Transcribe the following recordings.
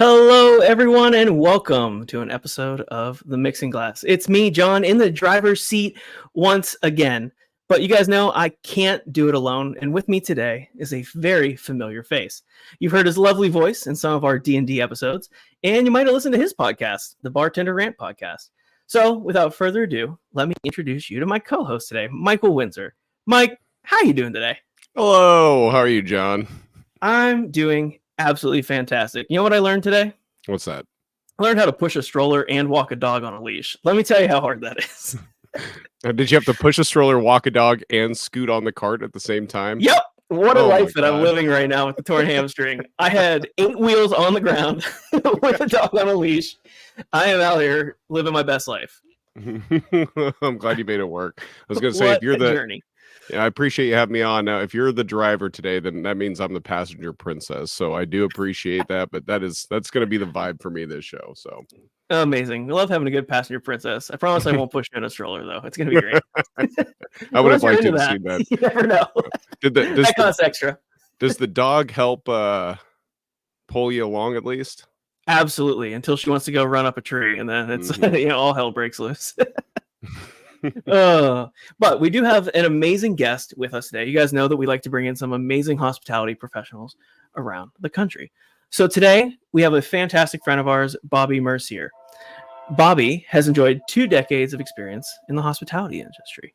Hello, everyone, and welcome to an episode of The Mixing Glass. It's me, John, in the driver's seat once again. But you guys know I can't do it alone, and with me today is a very familiar face. You've heard his lovely voice in some of our D&D episodes, and you might have listened to his podcast, the Bartender Rant Podcast. So, without further ado, let me introduce you to my co-host today, Michael Windsor. Mike, how you doing today? Hello, how are you, John? I'm doing absolutely fantastic. You know what I learned today? What's that? I learned how to push a stroller and walk a dog on a leash. Let me tell you how hard that is. Did you have to push a stroller, walk a dog, and scoot on the cart at the same time? Yep. What a life that I'm God. living right now with the torn hamstring. I had 8 wheels on the ground with a dog on a leash. I am out here living my best life. I'm glad you made it work. I was going to say, if you're the journey. Yeah, I appreciate you having me on. Now, if you're the driver today, then that means I'm the passenger princess. So I do appreciate that, but that's going to be the vibe for me this show. So amazing. We love having a good passenger princess. I promise I won't push you in a stroller though. It's going to be great. I would have liked to see that. You never know. That costs extra. Does the dog help pull you along at least? Absolutely, until she wants to go run up a tree, and then it's all hell breaks loose. But we do have an amazing guest with us today. You guys know that we like to bring in some amazing hospitality professionals around the country. So today we have a fantastic friend of ours, Bobby Mercier. Bobby has enjoyed 2 decades of experience in the hospitality industry.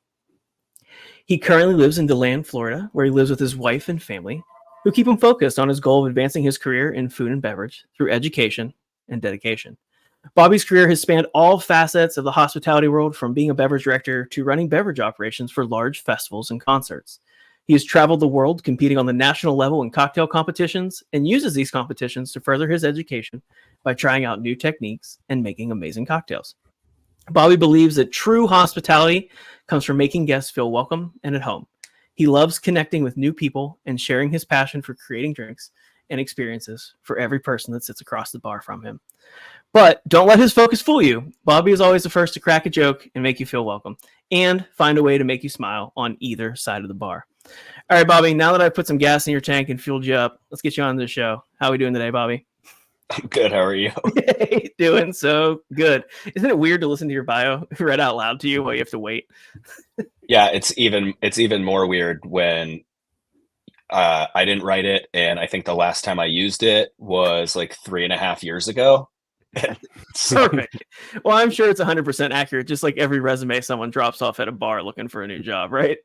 He currently lives in Deland, Florida, where he lives with his wife and family, who keep him focused on his goal of advancing his career in food and beverage through education and dedication. Bobby's career has spanned all facets of the hospitality world, from being a beverage director to running beverage operations for large festivals and concerts. He has traveled the world competing on the national level in cocktail competitions and uses these competitions to further his education by trying out new techniques and making amazing cocktails. Bobby believes that true hospitality comes from making guests feel welcome and at home. He loves connecting with new people and sharing his passion for creating drinks and experiences for every person that sits across the bar from him. But don't let his focus fool you. Bobby is always the first to crack a joke and make you feel welcome, and find a way to make you smile on either side of the bar. All right, Bobby, now that I've put some gas in your tank and fueled you up, let's get you on the show. How are we doing today, Bobby? I'm good. How are you? Doing so good. Isn't it weird to listen to your bio read out loud to you while you have to wait? Yeah, it's even more weird when I didn't write it, and I think the last time I used it was like 3.5 years ago. Perfect. Well, I'm sure it's 100% accurate, just like every resume someone drops off at a bar looking for a new job, right?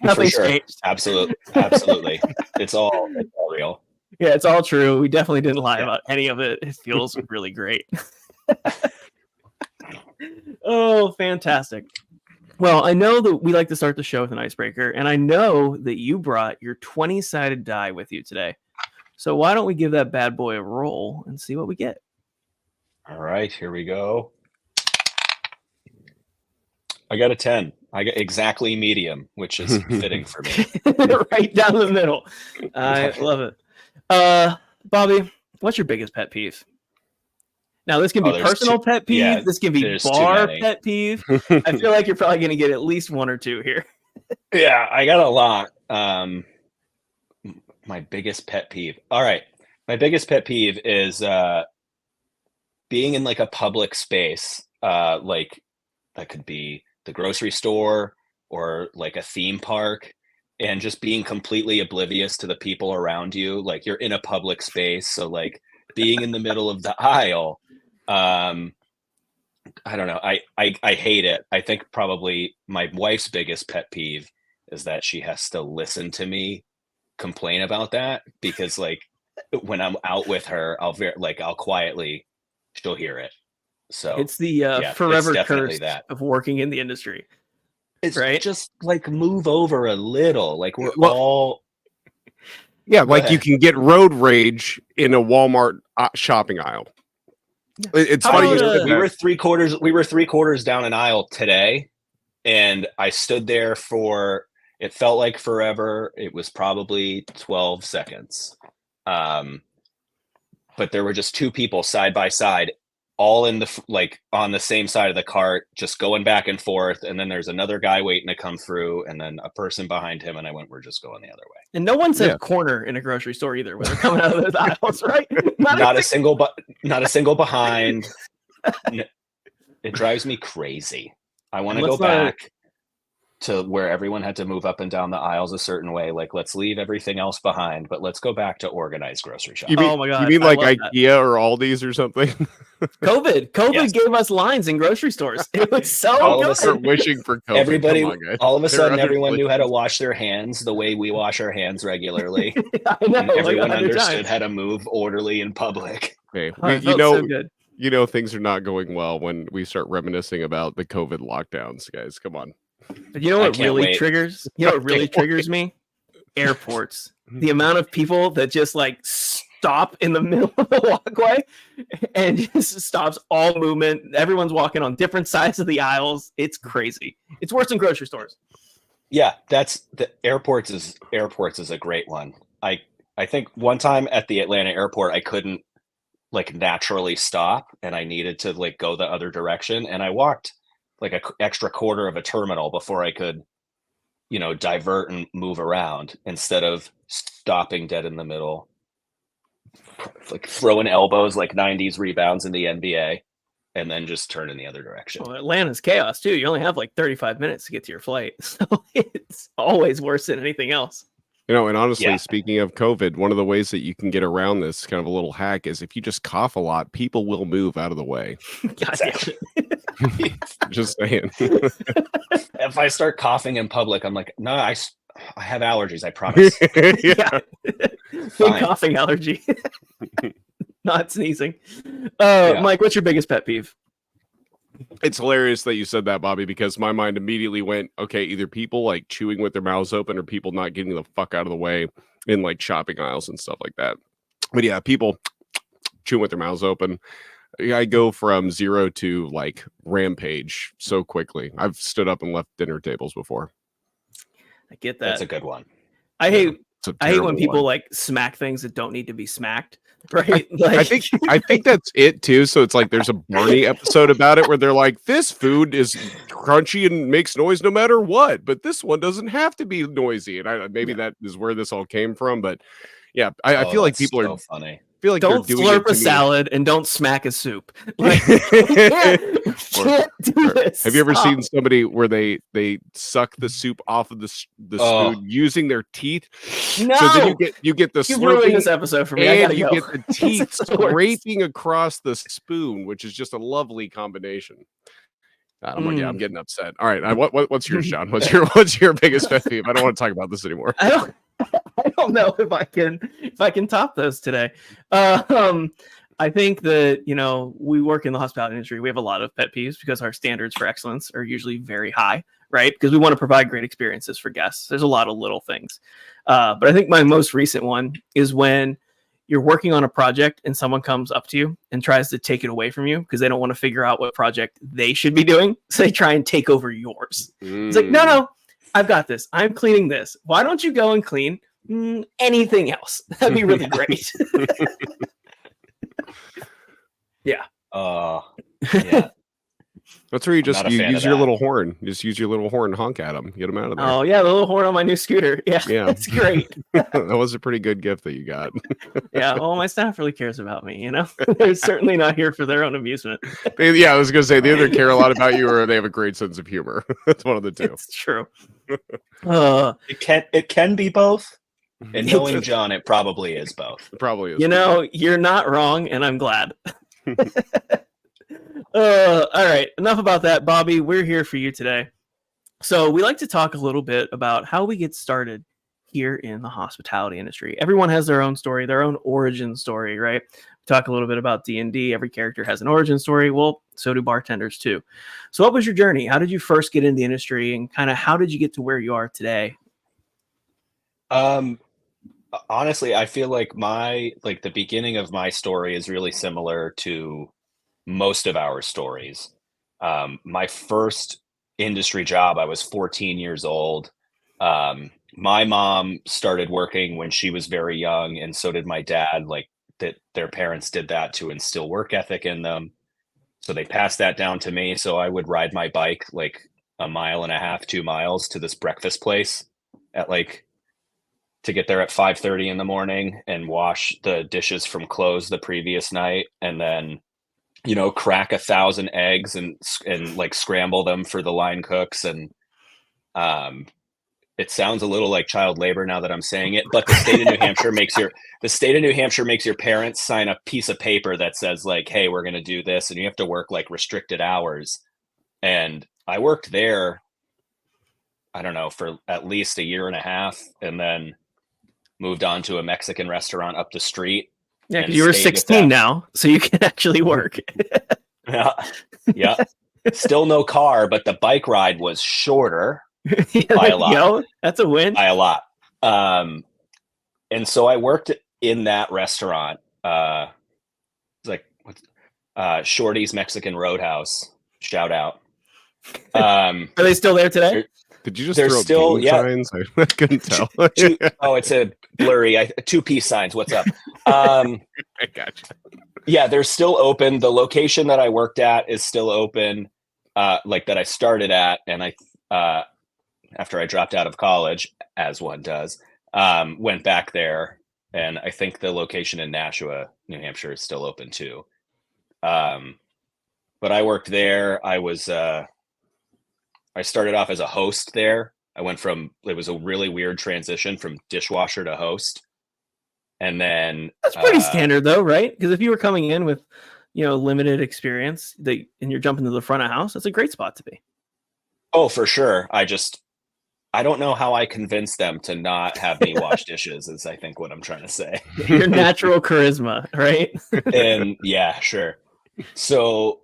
Nothing's changed. Absolutely. It's all real. Yeah, it's all true. We definitely didn't lie about any of it. It feels really great. Oh, fantastic. Well, I know that we like to start the show with an icebreaker, and I know that you brought your 20-sided die with you today. So why don't we give that bad boy a roll and see what we get? All right, here we go. I got a 10. I got exactly medium, which is fitting for me. Right down the middle. I love it. Bobby, what's your biggest pet peeve? Now, this can be personal pet peeve. Yeah, this can be bar pet peeve. I feel like you're probably going to get at least 1 or 2 here. Yeah, I got a lot. My biggest pet peeve. All right. My biggest pet peeve is being in like a public space, like that could be the grocery store or like a theme park, and just being completely oblivious to the people around you. Like, you're in a public space, so like being in the middle of the aisle, I don't know. I hate it. I think probably my wife's biggest pet peeve is that she has to listen to me complain about that, because like when I'm out with her, I'll quietly, she'll hear it. So it's the forever curse of working in the industry. It's right. Just like move over a little. Like we're all. Yeah, like you can get road rage in a Walmart shopping aisle. Yeah. It's funny. We were three quarters down an aisle today, and I stood there for, it felt like forever. It was probably 12 seconds. But there were just 2 people side by side all in the like on the same side of the cart, just going back and forth. And then there's another guy waiting to come through, and then a person behind him. And I went, we're just going the other way. And no one said corner in a grocery store either when they're coming out of those aisles, right? Not a single behind. It drives me crazy. I want to go back to where everyone had to move up and down the aisles a certain way. Like, let's leave everything else behind, but let's go back to organized grocery shopping. Oh my God. You mean like IKEA or Aldi's or something? COVID gave us lines in grocery stores. It was so all good. of us are wishing for COVID. Everybody, all of a sudden, everyone knew how to places. wash their hands the way we wash our hands regularly. I know. And everyone like 100 understood times. how to move orderly in public. Okay. Oh, it felt so good. You know things are not going well when we start reminiscing about the COVID lockdowns, guys. Come on. But you know what really wait. triggers? You know what really triggers me? Airports. The amount of people that just like stop in the middle of the walkway and just stops all movement. Everyone's walking on different sides of the aisles. It's crazy. It's worse than grocery stores. Yeah, that's the airports is a great one. I think one time at the Atlanta airport, I couldn't like naturally stop, and I needed to like go the other direction, and I walked like an extra quarter of a terminal before I could, divert and move around instead of stopping dead in the middle, like throwing elbows like 90s rebounds in the NBA, and then just turn in the other direction. Well, Atlanta's chaos too. You only have like 35 minutes to get to your flight. So it's always worse than anything else. And honestly, speaking of COVID, one of the ways that you can get around this kind of a little hack is if you just cough a lot, people will move out of the way. God damn it. Just saying. If I start coughing in public, I'm like, no, I have allergies. I promise. Yeah. Big coughing allergy. Not sneezing. Mike, what's your biggest pet peeve? It's hilarious that you said that, Bobby, because my mind immediately went, okay, either people like chewing with their mouths open or people not getting the fuck out of the way in like shopping aisles and stuff like that. But yeah, people chewing with their mouths open. I go from 0 to like rampage so quickly. I've stood up and left dinner tables before. I get that. That's a good one. I hate when people like smack things that don't need to be smacked. Right? Like, I think that's it too. So it's like there's a Barney episode about it where they're like, this food is crunchy and makes noise no matter what, but this one doesn't have to be noisy. And maybe that is where this all came from. But yeah, I feel like people are funny. Feel like don't slurp a salad and don't smack a soup. Like, can't do this. Have you ever seen somebody where they suck the soup off of the spoon using their teeth? No. So then you get the slurping this episode for me. and you get the teeth scraping across the spoon, which is just a lovely combination. I'm getting upset. All right, what's yours, John? What's your biggest pet peeve? I don't want to talk about this anymore. I don't know if I can top those today. I think that we work in the hospitality industry. We have a lot of pet peeves because our standards for excellence are usually very high, right? Because we want to provide great experiences for guests. There's a lot of little things, but I think my most recent one is when you're working on a project and someone comes up to you and tries to take it away from you because they don't want to figure out what project they should be doing, so they try and take over yours. It's like, no. I've got this. I'm cleaning this. Why don't you go and clean anything else? That'd be really great. Yeah. Yeah. That's where you use your little horn. Just use your little horn, honk at them, get them out of there. Oh yeah, the little horn on my new scooter. Yeah, it's great. That was a pretty good gift that you got. Yeah, well, my staff really cares about me. They're certainly not here for their own amusement. Yeah, I was gonna say they either care a lot about you or they have a great sense of humor. That's one of the two. It's true. It can be both. And knowing John, it probably is both. It probably is. You're not wrong, and I'm glad. All right, enough about that, Bobby. We're here for you today. So we like to talk a little bit about how we get started here in the hospitality industry. Everyone has their own story, their own origin story, right? We talk a little bit about D&D. Every character has an origin story. Well, so do bartenders too. So what was your journey? How did you first get in the industry, and kind of how did you get to where you are today? Honestly, I feel like the beginning of my story is really similar to most of our stories. My first industry job, I was 14 years old. My mom started working when she was very young, and so did my dad. Like that, their parents did that to instill work ethic in them. So they passed that down to me. So I would ride my bike like a mile and a half, 2 miles to this breakfast place at like to get there at 5:30 in the morning and wash the dishes from clothes the previous night, and then crack 1,000 eggs and like scramble them for the line cooks. And it sounds a little like child labor now that I'm saying it, but the state of New Hampshire makes your parents sign a piece of paper that says like, hey, we're going to do this, and you have to work like restricted hours. And I worked there, I don't know, for at least a year and a half, and then moved on to a Mexican restaurant up the street. Yeah, because you were 16 now, so you can actually work. Yeah. Still no car, but the bike ride was shorter by a lot. That's a win. By a lot. And so I worked in that restaurant. It's like Shorty's Mexican Roadhouse. Shout out. Are they still there today? Did you just throw still signs? I couldn't tell. It's a blurry 2-piece signs. What's up? I gotcha. Yeah, they're still open. The location that I worked at is still open, like that I started at. And I, after I dropped out of college, as one does, went back there. And I think the location in Nashua, New Hampshire is still open too. But I worked there. I started off as a host there. I went from, it was a really weird transition from dishwasher to host. And then that's pretty standard though, right? Because if you were coming in with, limited experience and you're jumping to the front of house, that's a great spot to be. Oh, for sure. I don't know how I convinced them to not have me wash dishes is I think what I'm trying to say. Your natural charisma, right? And yeah, sure. So,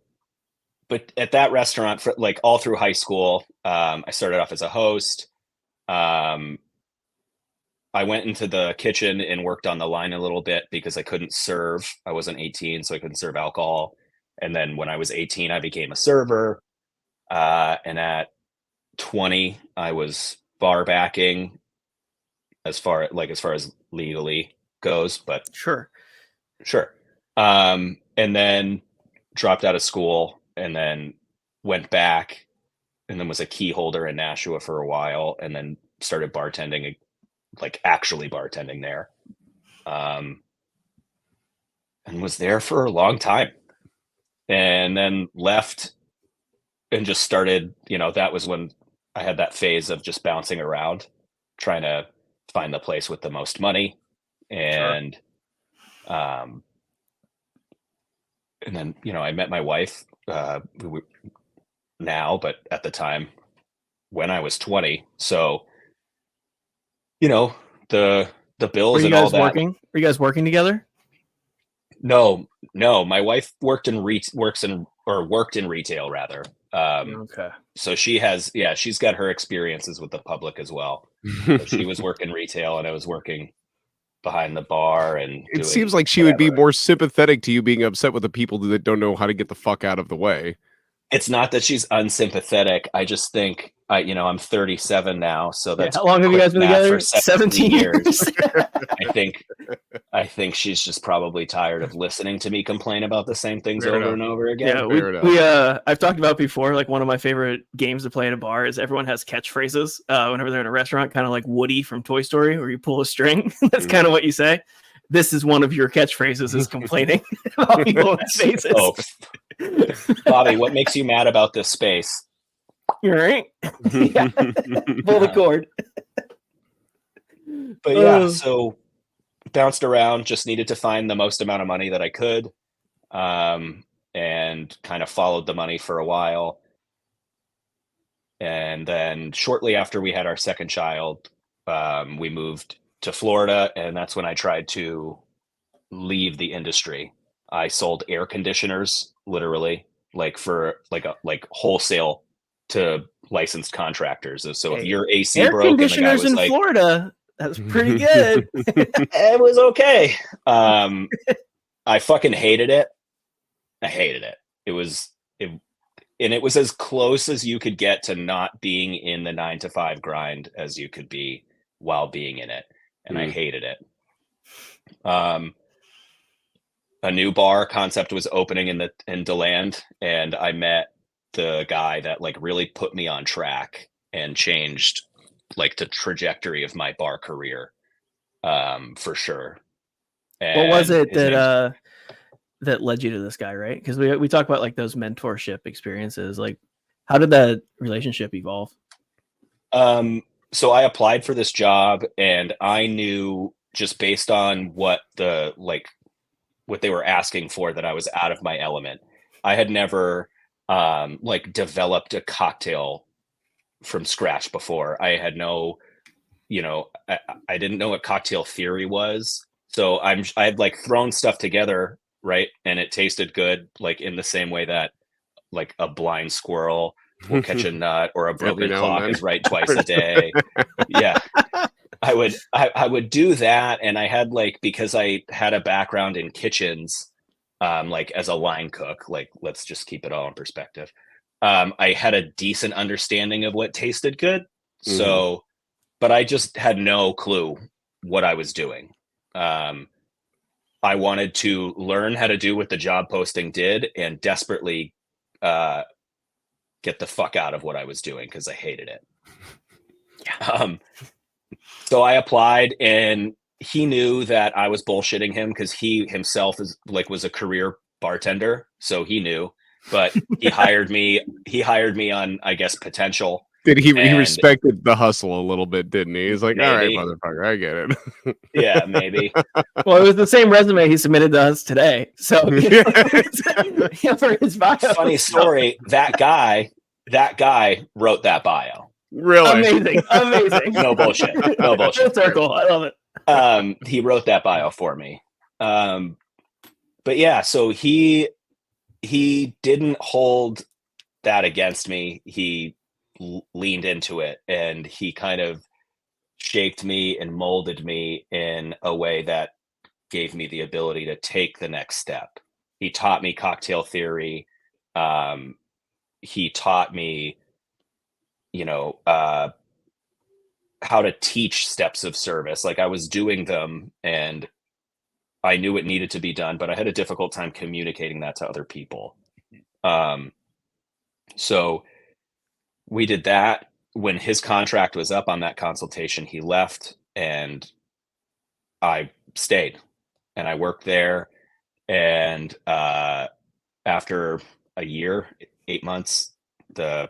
but at that restaurant for like all through high school, I started off as a host. I went into the kitchen and worked on the line a little bit because I couldn't serve. I wasn't 18, so I couldn't serve alcohol. And then when I was 18, I became a server. And at 20, I was bar backing as far as legally goes, but sure. And then dropped out of school and then went back and then was a key holder in Nashua for a while and then started bartending, like actually bartending there. And was there for a long time and then left and just started, that was when I had that phase of just bouncing around, trying to find the place with the most money. And, and then, I met my wife, now, but at the time when I was 20. So, the bills and all that. Were you guys working together? No, my wife worked in retail rather. Okay. So she's got her experiences with the public as well. She was working retail and I was working behind the bar. And it seems like she would be more sympathetic to you being upset with the people that don't know how to get the fuck out of the way. It's not that she's unsympathetic. I just think I'm 37 now, so that's how long have you guys been together? 17 years. I think she's just probably tired of listening to me complain about the same things over and over again. Yeah, we I've talked about before. Like one of my favorite games to play at a bar is everyone has catchphrases whenever they're in a restaurant, kind of like Woody from Toy Story, where you pull a string. That's kind of what you say. This is one of your catchphrases: is complaining about people's faces. Oh, Bobby, what makes you mad about this space? You're right. Yeah. Pull the cord. But yeah, so bounced around, just needed to find the most amount of money that I could, and kind of followed the money for a while. And then shortly after we had our second child, we moved to Florida, and that's when I tried to leave the industry. I sold air conditioners, literally, like for like wholesale to licensed contractors. So if your AC air broke, conditioners in Florida, that's pretty good. It was okay. I fucking hated it. I hated it. It was as close as you could get to not being in the 9-to-5 grind as you could be while being in it. And I hated it. a new bar concept was opening in Deland, and I met the guy that like really put me on track and changed like the trajectory of my bar career, for sure. What was And it his name's that led you to this guy, right? Because we talk about like those mentorship experiences. Like, how did that relationship evolve? So I applied for this job, and I knew just based on what what they were asking for that I was out of my element. I had never like developed a cocktail from scratch before. I had no, I didn't know what cocktail theory was. So I had like thrown stuff together, right? And it tasted good, like in the same way that like a blind squirrel will catch a nut, or a broken clock is right twice a day. Yeah. I would do that. And I had like, because I had a background in kitchens, like as a line cook, like let's just keep it all in perspective. I had a decent understanding of what tasted good. So, but I just had no clue what I was doing. I wanted to learn how to do what the job posting did, and desperately get the fuck out of what I was doing because I hated it. Yeah. So I applied, and he knew that I was bullshitting him because he himself was a career bartender. So he knew, but he hired me. He hired me on, I guess, potential. He respected the hustle a little bit, didn't he? He's like, maybe. all right, motherfucker, I get it. Yeah, maybe. Well, it was the same resume he submitted to us today. So for his bio. Funny story. That guy wrote that bio. Really? Amazing. No bullshit. Full circle. I love it. He wrote that bio for me. But yeah, so he didn't hold that against me. He leaned into it, and he kind of shaped me and molded me in a way that gave me the ability to take the next step. He taught me cocktail theory. He taught me, how to teach steps of service. Like I was doing them and I knew it needed to be done, but I had a difficult time communicating that to other people. So we did that. When his contract was up on that consultation, he left, and I stayed, and I worked there. And after a year, 8 months, the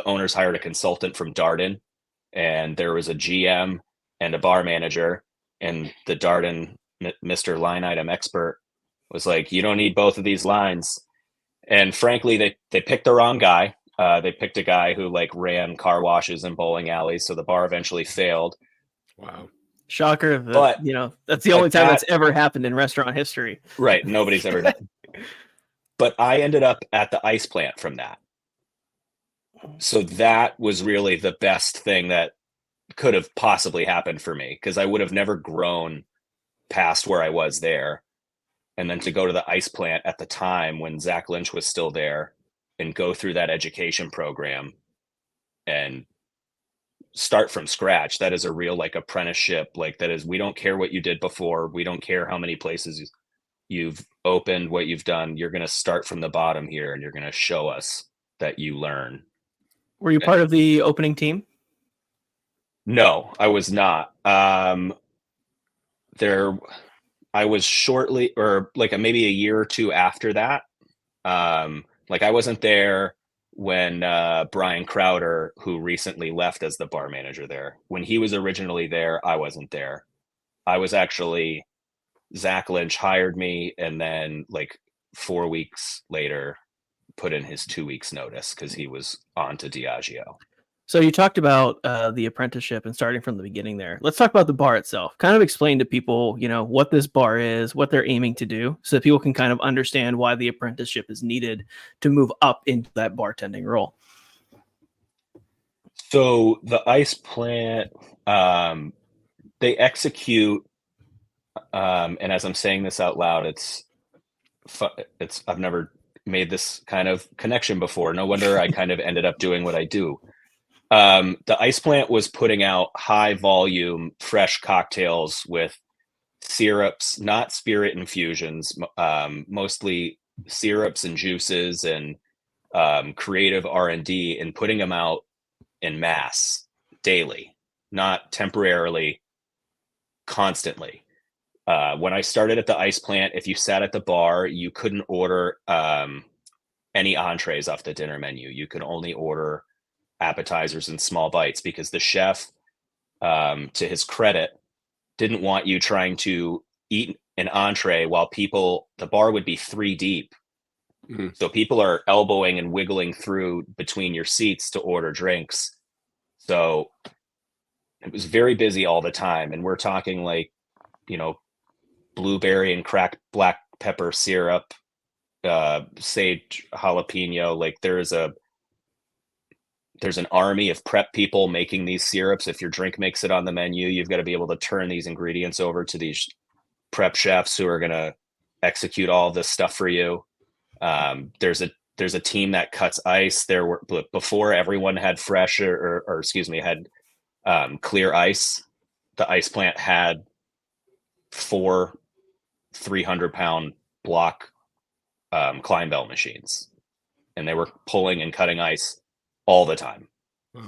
owners hired a consultant from Darden, and there was a GM and a bar manager, and the Darden Mr. Line Item Expert was like, you don't need both of these lines. And frankly, they picked the wrong guy. They picked a guy who like ran car washes and bowling alleys, so the bar eventually failed. Wow. Shocker. But that's the only time that's ever happened in restaurant history. Right. Nobody's ever done. But I ended up at the ice plant from that. So that was really the best thing that could have possibly happened for me, because I would have never grown past where I was there. And then to go to the ice plant at the time when Zach Lynch was still there and go through that education program and start from scratch. That is a real like apprenticeship. Like that is, we don't care what you did before. We don't care how many places you've opened, what you've done. You're going to start from the bottom here, and you're going to show us that you learn. Were you part of the opening team? No, I was not. I was shortly, or like maybe a year or two after that. Like I wasn't there when Brian Crowder, who recently left as the bar manager there, when he was originally there, I wasn't there. I was actually, Zach Lynch hired me, and then like 4 weeks later put in his 2 weeks notice because he was on to Diageo. So you talked about the apprenticeship and starting from the beginning there. Let's talk about the bar itself. Kind of explain to people, what this bar is, what they're aiming to do, so that people can kind of understand why the apprenticeship is needed to move up into that bartending role. So the ice plant, they execute, and as I'm saying this out loud, it's I've never made this kind of connection before. No wonder I kind of ended up doing what I do. The ice plant was putting out high volume, fresh cocktails with syrups, not spirit infusions, mostly syrups and juices and creative R&D, and putting them out in mass daily, not temporarily, constantly. When I started at the ice plant, if you sat at the bar, you couldn't order any entrees off the dinner menu. You could only order appetizers and small bites, because the chef, to his credit, didn't want you trying to eat an entree while the bar would be 3 deep. Mhm. So people are elbowing and wiggling through between your seats to order drinks. So it was very busy all the time. And we're talking like, blueberry and cracked black pepper syrup, sage jalapeno. Like there's an army of prep people making these syrups. If your drink makes it on the menu, you've got to be able to turn these ingredients over to these prep chefs who are going to execute all this stuff for you. There's a team that cuts ice. Before everyone had fresh or had clear ice. The ice plant had 4 300-pound block Kleinbell machines, and they were pulling and cutting ice all the time,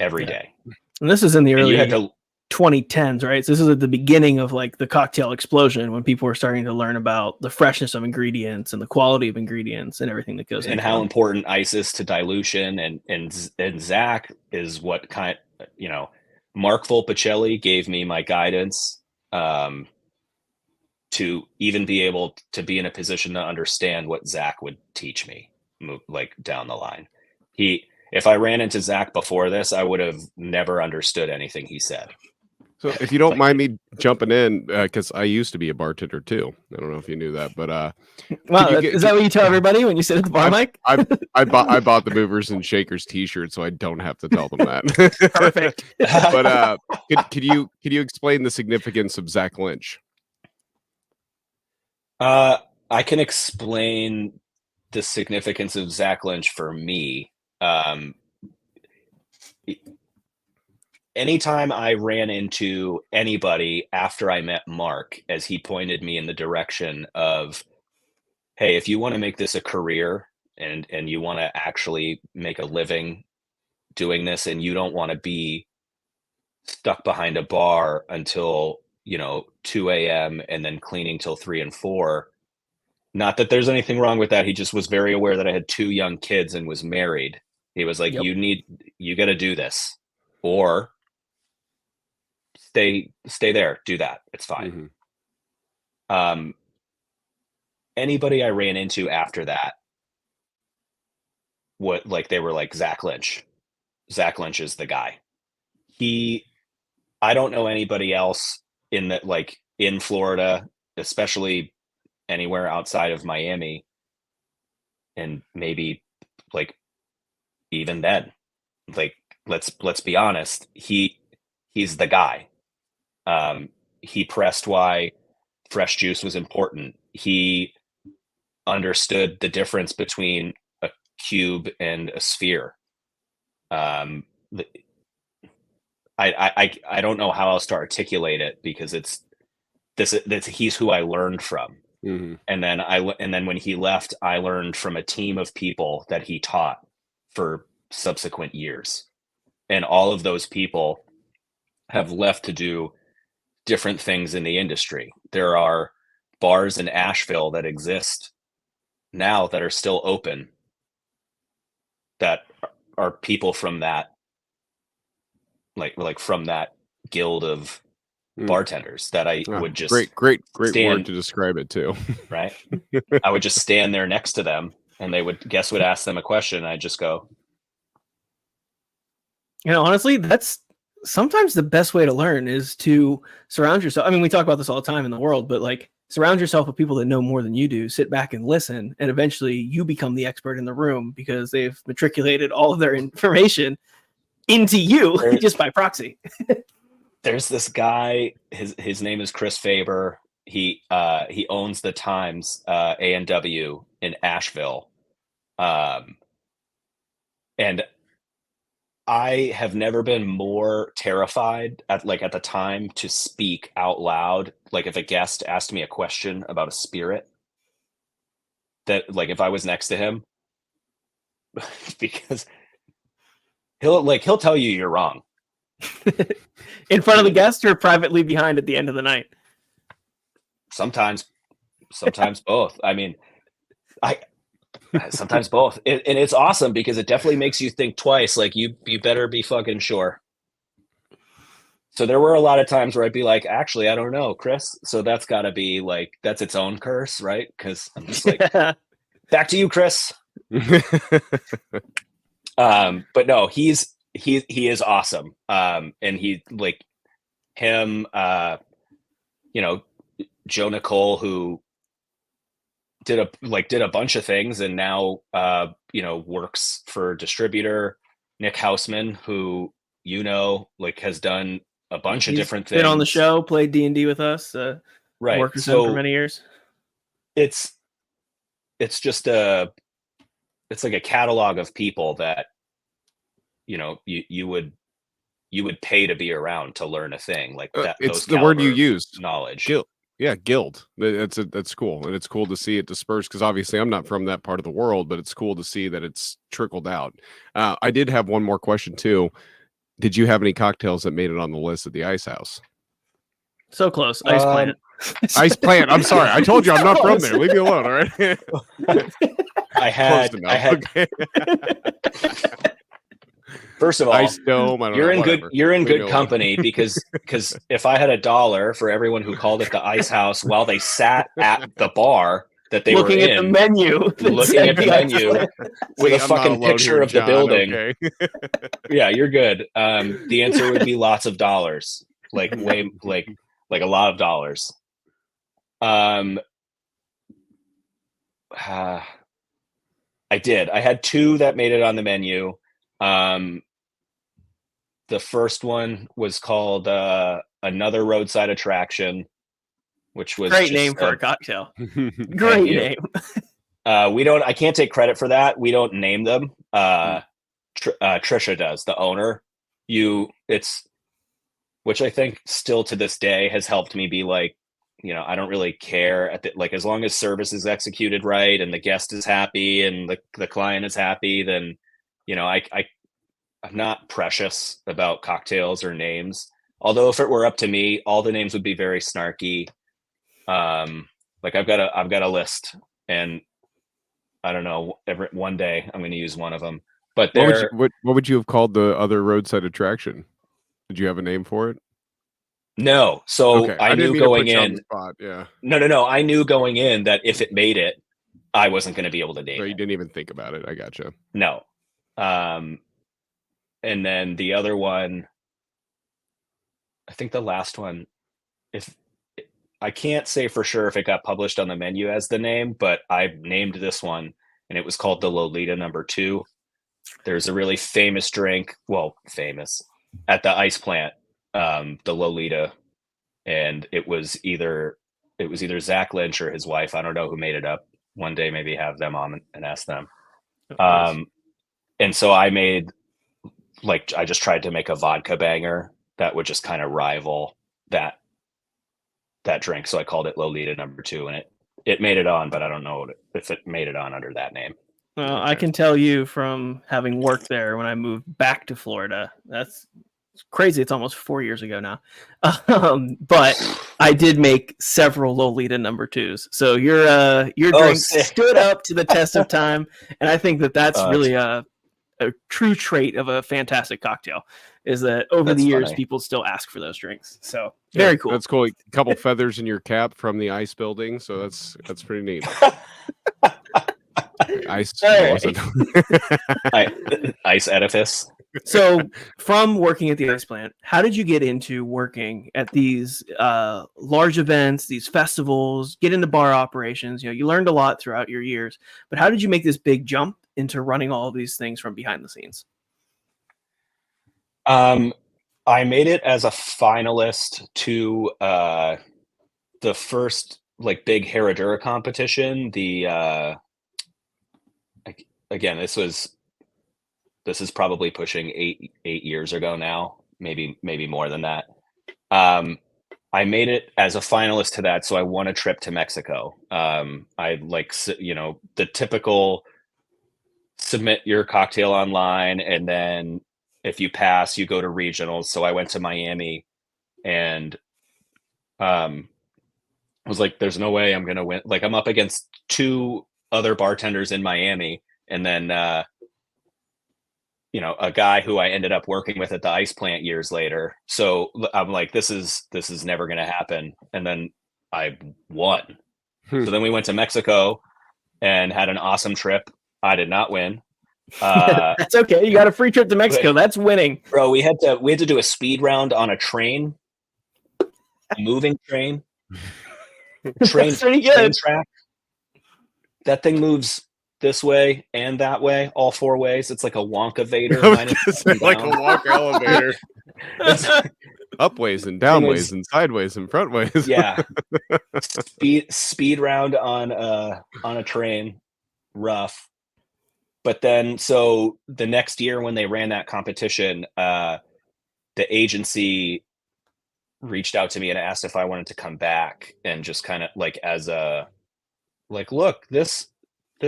every day. And this is in the And early you had to 2010s, right? So this is at the beginning of like the cocktail explosion, when people were starting to learn about the freshness of ingredients and the quality of ingredients and everything that goes and into how them. important ice is to dilution. And Zach is what Mark Volpicelli gave me my guidance to even be able to be in a position to understand what Zach would teach me, like down the line. If I ran into Zach before this, I would have never understood anything he said. So if you don't mind me jumping in, because I used to be a bartender too. I don't know if you knew that, but Wow, is that what you tell everybody when you sit at the bar, Mike? I bought the Movers and Shakers T-shirt, so I don't have to tell them that. Perfect. But could you explain the significance of Zach Lynch? I can explain the significance of Zach Lynch for me. Anytime I ran into anybody after I met Mark, as he pointed me in the direction of, hey, if you want to make this a career and you want to actually make a living doing this, and you don't want to be stuck behind a bar until 2 a.m. and then cleaning till 3 and 4. Not that there's anything wrong with that. He just was very aware that I had 2 young kids and was married. He was like, Yep. you got to do this, or stay there, do that. It's fine. Mm-hmm. Anybody I ran into after that, they were like, Zach Lynch. Zach Lynch is the guy. I don't know anybody else in Florida, especially anywhere outside of Miami, and maybe even then, let's be honest, he's the guy. He pressed why fresh juice was important. He understood the difference between a cube and a sphere. I don't know how else to articulate it, because he's who I learned from. Mm-hmm. And then when he left, I learned from a team of people that he taught for subsequent years. And all of those people have left to do different things in the industry. There are bars in Asheville that exist now that are still open, that are people from that, from that guild of bartenders that I would just great word to describe it too. Right. I would just stand there next to them, and they would ask them a question, and I'd just go. Honestly, that's sometimes the best way to learn, is to surround yourself. I mean, we talk about this all the time in the world, but surround yourself with people that know more than you do, sit back and listen, and eventually you become the expert in the room, because they've matriculated all of their information into you just by proxy. There's this guy, his name is Chris Faber. He owns the Times A&W in Asheville. And I have never been more terrified at the time to speak out loud. Like if a guest asked me a question about a spirit, that like if I was next to him, because he'll tell you you're wrong. In front of the guest or privately behind at the end of the night? Sometimes both. I mean, sometimes both. And it's awesome because it definitely makes you think twice. Like you better be fucking sure. So there were a lot of times where I'd be like, actually, I don't know, Chris. So that's gotta be like, that's its own curse, right? Because I'm just like, back to you, Chris. But no, he is awesome. And he like him, Joe Nicole, who did a bunch of things and now works for a distributor. Nick Houseman, who has done a bunch of different things. Been on the show, played D&D with us. Right. Worked with him for many years. It's just it's like a catalog of people that you would pay to be around to learn a thing like that. It's the word you used, knowledge. Guild. That's cool, and it's cool to see it disperse because obviously I'm not from that part of the world, but it's cool to see that it's trickled out. I did have one more question too. Did you have any cocktails that made it on the list at the Ice House? So close. Ice Plant. Ice Plant. I'm sorry. I told you I'm not from there. Leave me alone. All right. I had. Okay. First of all, Ice Dome. You're in good company because if I had $1 for everyone who called it the Ice House while they sat at the bar that they looking were in, at the menu, looking at the menu with a fucking picture of the building. Okay. Yeah, you're good. The answer would be lots of dollars, like way, like a lot of dollars. I did. I had 2 that made it on the menu. The first one was called Another Roadside Attraction, which was great name for a cocktail. Great name. I can't take credit for that. We don't name them. Trisha does, the owner. Which I think still to this day has helped me be like, I don't really care as long as service is executed right and the guest is happy and the client is happy, then, I'm not precious about cocktails or names. Although if it were up to me, all the names would be very snarky. Like I've got a list, and I don't know. One day I'm going to use one of them. But what would you have called the other roadside attraction? Did you have a name for it? No. So okay. I knew going in. Yeah. No. I knew going in that if it made it, I wasn't going to be able to name it. You didn't even think about it. I gotcha. No. And then the other one, I think the last one, if I can't say for sure if it got published on the menu as the name, but I named this one and it was called the Lolita No. 2. There's a really famous drink, famous at the Ice Plant, the Lolita, and it was either Zach Lynch or his wife. I don't know who made it up. One day maybe have them on and ask them. And so I made I just tried to make a vodka banger that would just kind of rival that drink. So I called it Lolita No. 2, and it made it on, but I don't know if it made it on under that name. Well, I can tell you from having worked there when I moved back to Florida, that's crazy. It's almost 4 years ago now. But I did make several Lolita No. 2s. So your drink stood up to the test of time. And I think that's really a true trait of a fantastic cocktail is that over the years, people still ask for those drinks. So very cool. That's cool. A couple feathers in your cap from the ice building. So that's pretty neat. Ice, ice edifice. So from working at the Ice Plant, how did you get into working at these large events, these festivals, get into bar operations? You learned a lot throughout your years, but how did you make this big jump into running all of these things from behind the scenes? I made it as a finalist to the first big Herradura competition. Again, this was this is probably pushing 8 years ago now, maybe more than that. I made it as a finalist to that, so I won a trip to Mexico. I like, the typical submit your cocktail online, and then if you pass, you go to regionals. So I went to Miami, and I was like, there's no way I'm gonna win. Like, I'm up against 2 other bartenders in Miami, and then a guy who I ended up working with at the ice plant years later. So I'm like, this is never going to happen. And then I won. So then we went to Mexico and had an awesome trip. I did not win. That's okay. You got a free trip to Mexico. That's winning. Bro, we had to do a speed round on a train, a moving train. That's pretty good. Train track. That thing moves this way and that way, all 4 ways. It's like a Wonka Vader. Like a Wonka elevator. Upways and downways and sideways and frontways. Yeah. Speed round on a train. Rough. But then, so the next year when they ran that competition, the agency reached out to me and asked if I wanted to come back and just kind of like, as a, like, look, this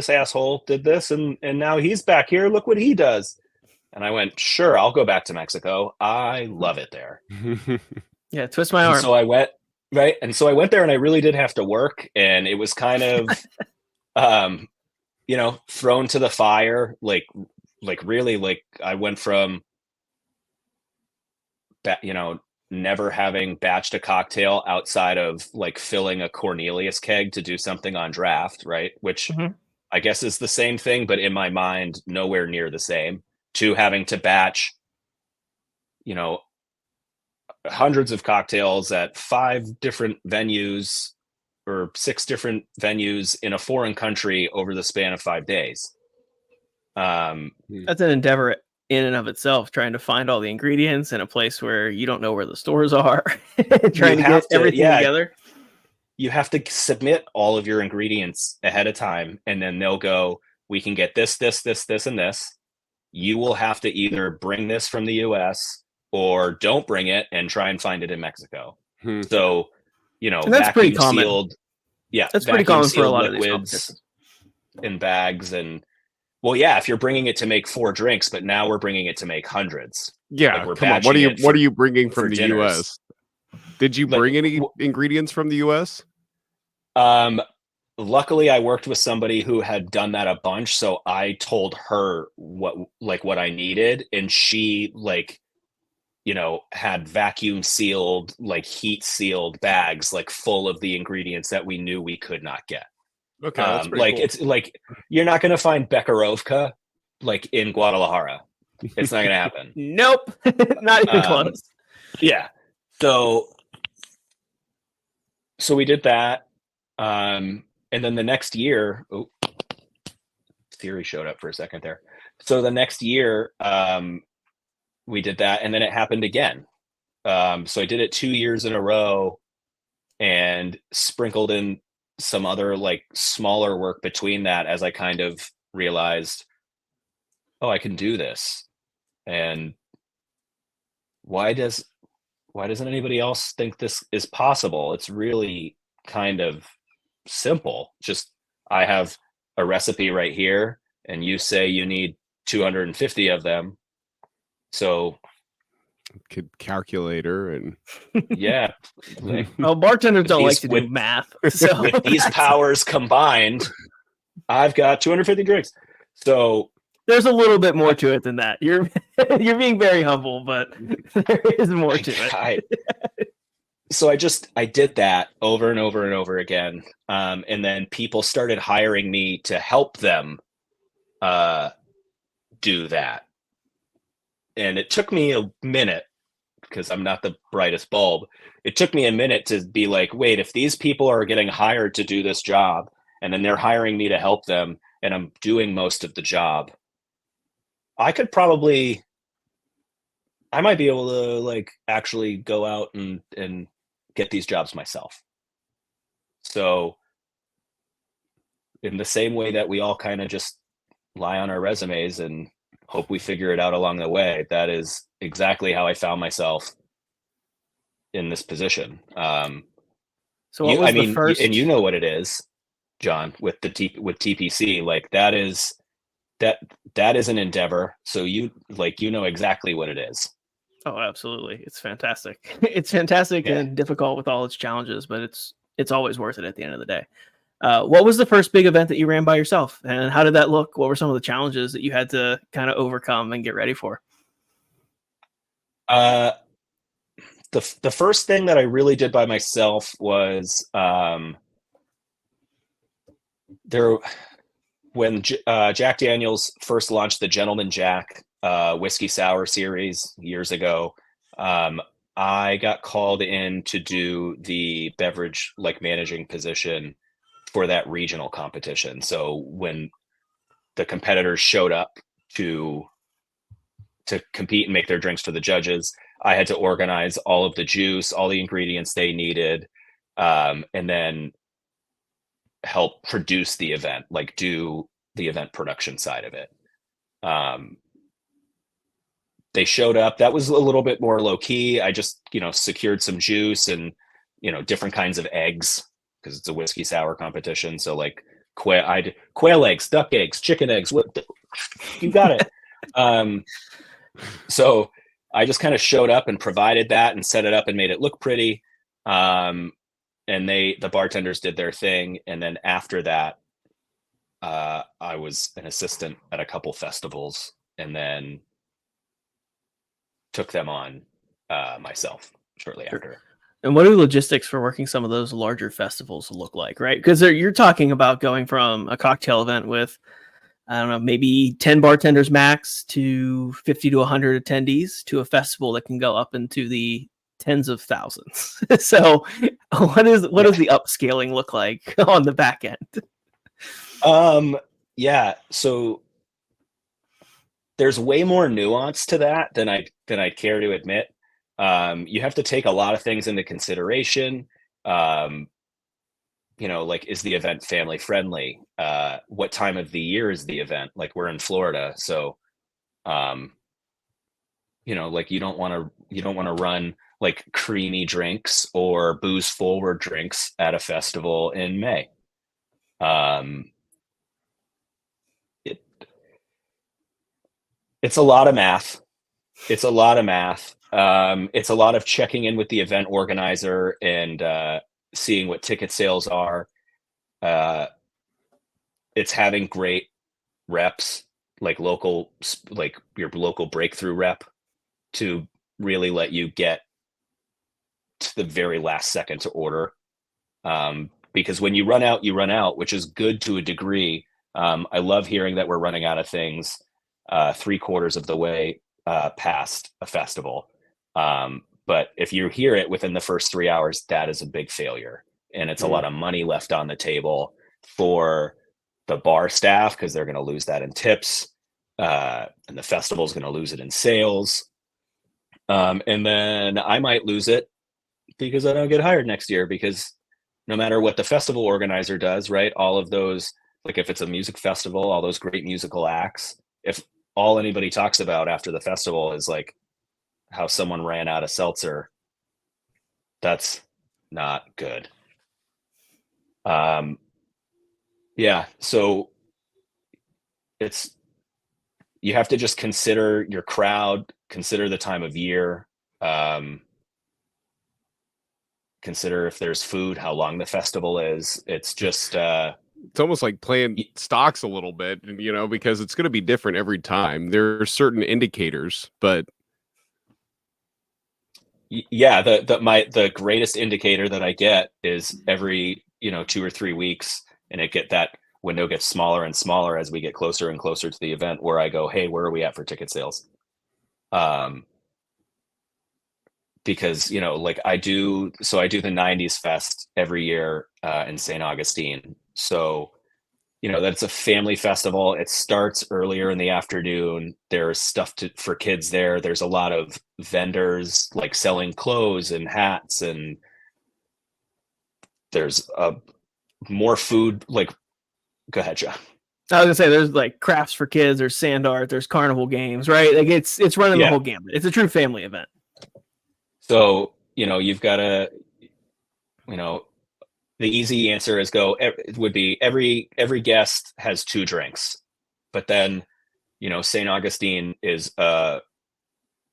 asshole did this, and now he's back here. Look what he does. And I went, sure, I'll go back to Mexico. I love it there. Yeah, twist my arm. And so I went, right? And so I went there, and I really did have to work, and it was kind of, thrown to the fire. Like really, like, I went from, never having batched a cocktail outside of like filling a Cornelius keg to do something on draft, right? Which I guess is the same thing, but in my mind, nowhere near the same, to having to batch, hundreds of cocktails at 5 different venues or 6 different venues in a foreign country over the span of 5 days. That's an endeavor in and of itself, trying to find all the ingredients in a place where you don't know where the stores are, trying to get everything together. You have to submit all of your ingredients ahead of time, and then they'll go, we can get this, and this. You will have to either bring this from the US or don't bring it and try and find it in Mexico. So, and that's pretty common. Sealed, yeah, that's pretty common for a lot of these liquids in bags. And well, yeah, if you're bringing it to make 4 drinks, but now we're bringing it to make hundreds. Yeah, like, come on. What are you bringing from the dinners. US? Did you bring any ingredients from the US? Luckily I worked with somebody who had done that a bunch, so I told her what I needed, and she had vacuum sealed, like heat sealed bags, like full of the ingredients that we knew we could not get. Okay, that's pretty cool. It's like, you're not going to find Bekarovka like in Guadalajara. It's not going to happen. Nope. Not even close. Yeah. So we did that. And then the next year, Siri showed up for a second there. So the next year, we did that, and then it happened again. So I did it 2 years in a row and sprinkled in some other like smaller work between that, as I kind of realized, I can do this. And why doesn't anybody else think this is possible? It's really kind of simple. Just, I have a recipe right here, and you say you need 250 of them. So calculator and yeah. Bartenders don't like to do math. So with these powers combined, I've got 250 drinks. So there's a little bit more to it than that. You're being very humble, but there is more to it. So I did that over and over and over again. And then people started hiring me to help them do that. And it took me a minute, because I'm not the brightest bulb. It took me a minute to be like, wait, if these people are getting hired to do this job, and then they're hiring me to help them, and I'm doing most of the job, I might be able to like actually go out and get these jobs myself. So in the same way that we all kind of just lie on our resumes and hope we figure it out along the way. That is exactly how I found myself in this position. So what was the first? And you know what it is, John, with with TPC, like that is an endeavor. So you know exactly what it is. Oh, absolutely. It's fantastic. It's fantastic and difficult with all its challenges, but it's always worth it at the end of the day. What was the first big event that you ran by yourself, and how did that look? What were some of the challenges that you had to kind of overcome and get ready for? The first thing that I really did by myself was when Jack Daniels first launched the Gentleman Jack whiskey sour series years ago. I got called in to do the beverage managing position for that regional competition. So when the competitors showed up to compete and make their drinks for the judges, I had to organize all of the juice, all the ingredients they needed, and then help produce the event, do the event production side of it. They showed up. That was a little bit more low key. I just, secured some juice and, different kinds of eggs, because it's a whiskey sour competition. So quail eggs, duck eggs, chicken eggs. You got it. So I just kind of showed up and provided that and set it up and made it look pretty. And the bartenders did their thing. And then after that, I was an assistant at a couple festivals and then took them on myself shortly after. And what do logistics for working some of those larger festivals look like, right? Because you're talking about going from a cocktail event with, I don't know, maybe 10 bartenders max to 50 to 100 attendees to a festival that can go up into the tens of thousands. So what does the upscaling look like on the back end? So there's way more nuance to that than I'd care to admit. You have to take a lot of things into consideration. Is the event family friendly? What time of the year is the event? We're in Florida, so you don't want to run creamy drinks or booze forward drinks at a festival in May. It's a lot of math. It's a lot of checking in with the event organizer and seeing what ticket sales are. It's having great reps, your local breakthrough rep, to really let you get to the very last second to order. Because when you run out, which is good to a degree. I love hearing that we're running out of things 3/4 of the way past a festival. But if you hear it within the first 3 hours, that is a big failure. And it's a lot of money left on the table for the bar staff, because they're going to lose that in tips. And the festival is going to lose it in sales. And then I might lose it because I don't get hired next year, because no matter what the festival organizer does, right? All of those, if it's a music festival, all those great musical acts, if all anybody talks about after the festival is how someone ran out of seltzer, that's not good. So you have to just consider your crowd, consider the time of year, consider if there's food, how long the festival is. It's just it's almost like playing stocks a little bit, because it's going to be different every time. There are certain indicators, but the greatest indicator that I get is every 2 or 3 weeks, and that window gets smaller and smaller as we get closer and closer to the event, where I go, hey, where are we at for ticket sales? Because I do the 90s Fest every year in St. Augustine. So that's a family festival. It starts earlier in the afternoon. There's stuff for kids there. There's a lot of vendors selling clothes and hats, and there's more food. Go ahead, John. I was gonna say there's like crafts for kids, there's sand art, there's carnival games, right? Like it's running the Yeah. whole gambit. It's a true family event. So, you've got to, the easy answer is would be every guest has 2 drinks, but then, St. Augustine is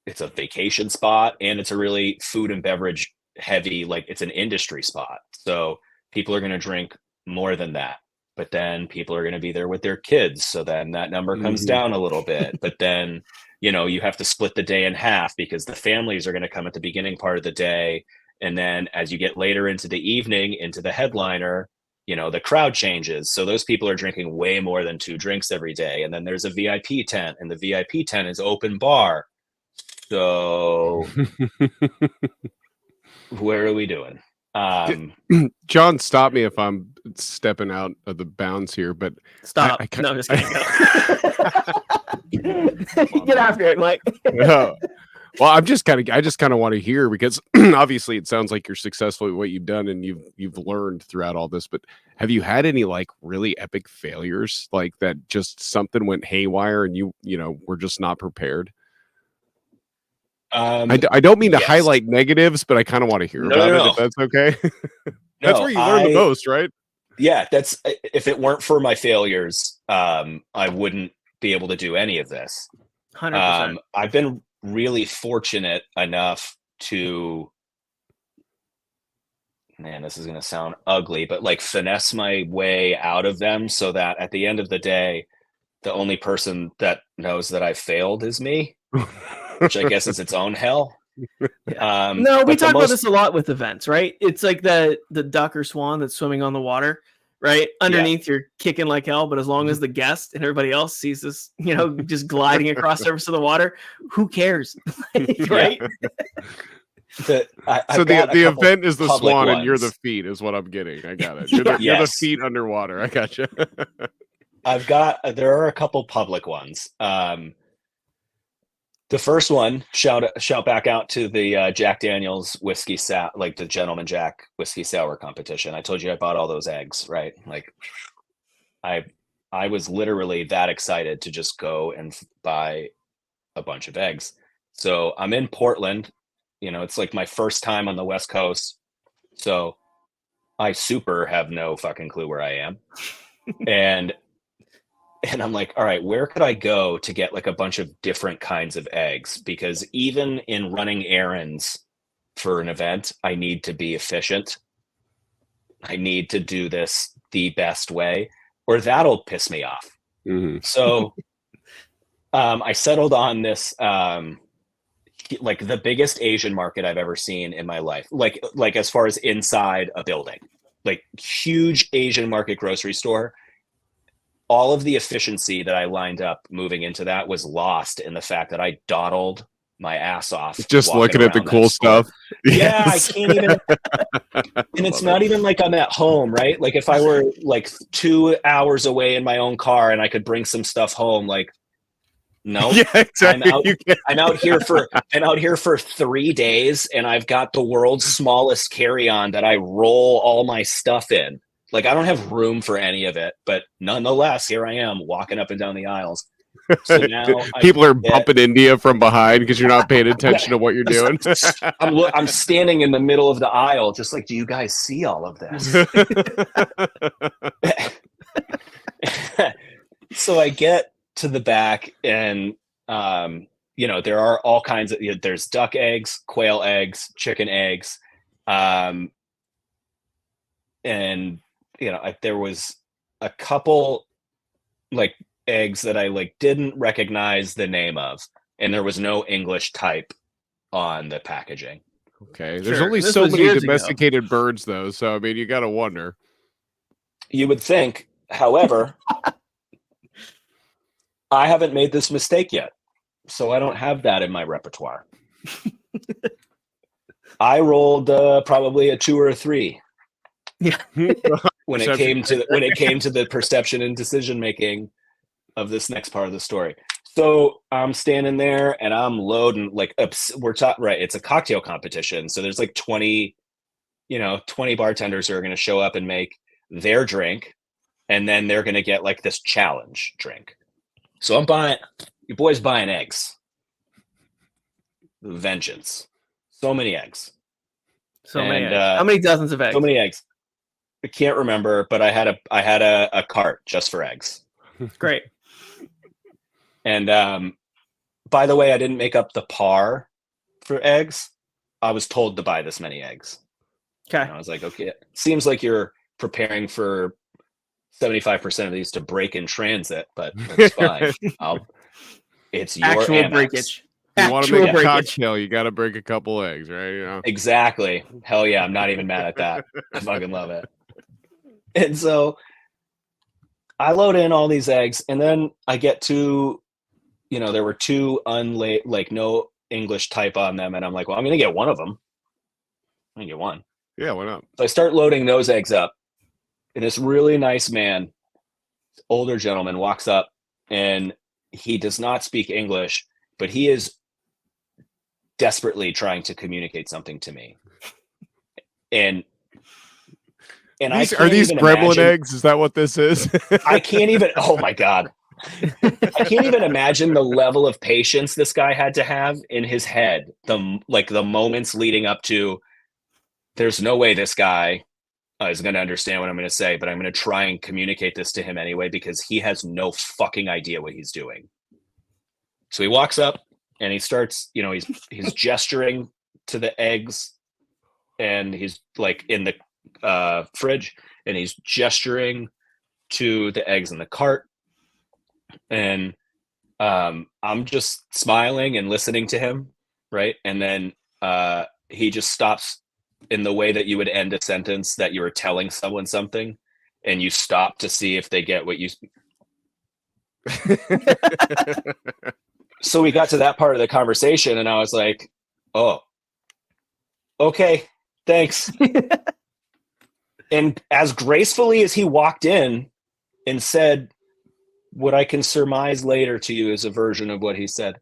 it's a vacation spot, and it's a really food and beverage heavy, like it's an industry spot. So people are going to drink more than that, but then people are going to be there with their kids. So then that number comes down a little bit, but then, you have to split the day in half because the families are going to come at the beginning part of the day. And then as you get later into the evening, into the headliner, the crowd changes. So those people are drinking way more than 2 drinks every day. And then there's a VIP tent, and the VIP tent is open bar. So where are we doing? John, stop me if I'm stepping out of the bounds here, but stop. No, I'm just kidding. Get after it, Mike. Well, I just kind of want to hear, because obviously it sounds like you're successful at what you've done and you've learned throughout all this, but have you had any like really epic failures, like that just something went haywire and you were just not prepared? I don't mean to highlight negatives, but I kind of want to hear about it, if that's okay. That's where you learn the most, right? Yeah, that's, if it weren't for my failures, I wouldn't be able to do any of this. 100%. I've been really fortunate enough to, man, this is going to sound ugly, but like finesse my way out of them so that at the end of the day, the only person that knows that I failed is me. Which I guess is its own hell. No, we talk about this a lot with events, right? It's like the duck or swan that's swimming on the water, right? Underneath, you're kicking like hell, but as long as the guest and everybody else sees this, just gliding across the surface of the water, who cares? Right? The event is the swan ones. And you're the feet is what I'm getting. I got it. You're the feet underwater. I got you. There are a couple public ones. The first one, shout back out to the Jack Daniel's whiskey like the Gentleman Jack whiskey sour competition. I told you I bought all those eggs, right? Like I was literally that excited to just go and buy a bunch of eggs. So I'm in Portland, it's like my first time on the West Coast. So I super have no fucking clue where I am. And I'm like, all right, where could I go to get like a bunch of different kinds of eggs? Because even in running errands for an event, I need to be efficient. I need to do this the best way, or that'll piss me off. Mm-hmm. So I settled on this, like the biggest Asian market I've ever seen in my life. Like as far as inside a building, like huge Asian market grocery store. All of the efficiency that I lined up moving into that was lost in the fact that I dawdled my ass off. Just looking at the cool stuff. Yeah, yes. I can't even. And it's not even like I'm at home, right? Like if I were like 2 hours away in my own car and I could bring some stuff home, like, no, yeah, exactly. I'm out here for 3 days and I've got the world's smallest carry-on that I roll all my stuff in. Like I don't have room for any of it, but nonetheless, here I am walking up and down the aisles. So now people are bumping into you from behind because you're not paying attention to what you're doing. I'm standing in the middle of the aisle, just like, do you guys see all of this? So I get to the back, and there are all kinds of. There's duck eggs, quail eggs, chicken eggs, and there was a couple like eggs that I like didn't recognize the name of, and there was no English type on the packaging. Okay, there's only so many domesticated birds though, so I mean you got to wonder. You would think, however, I haven't made this mistake yet, so I don't have that in my repertoire. I rolled probably a 2 or a 3. Yeah. when it came to the perception and decision making of this next part of the story. So I'm standing there and I'm loading, like we're taught, right? It's a cocktail competition. So there's like 20 bartenders who are going to show up and make their drink. and then they're gonna get like this challenge drink. So your boy's buying eggs. Vengeance. So many eggs. So many eggs. How many dozens of eggs? So many eggs. I can't remember, but I had a cart just for eggs. Great. And by the way, I didn't make up the par for eggs. I was told to buy this many eggs. Okay. And I was like, okay, it seems like you're preparing for 75% of these to break in transit, but that's fine. It's your actual Amex. breakage. You want to make a cocktail, you got to break a couple eggs, right? You know? Exactly. Hell yeah, I'm not even mad at that. I fucking love it. And so I load in all these eggs, and then I get to, there were two like no English type on them, and I'm like, well, I'm gonna get one of them. I'm gonna get one. Yeah, why not? So I start loading those eggs up, and this really nice man, older gentleman, walks up, and he does not speak English, but he is desperately trying to communicate something to me. And are these gremlin eggs? Is that what this is? I can't even. Oh my God. I can't even imagine the level of patience this guy had to have in his head. The moments leading up to, there's no way this guy is going to understand what I'm going to say, but I'm going to try and communicate this to him anyway, because he has no fucking idea what he's doing. So he walks up and he starts, he's gesturing to the eggs, and he's like in the fridge, and he's gesturing to the eggs in the cart. And I'm just smiling and listening to him, right? And then he just stops in the way that you would end a sentence that you were telling someone something, and you stop to see if they get what you. So we got to that part of the conversation, and I was like, "Oh, okay, thanks." And as gracefully as he walked in and said what I can surmise later to you is a version of what he said,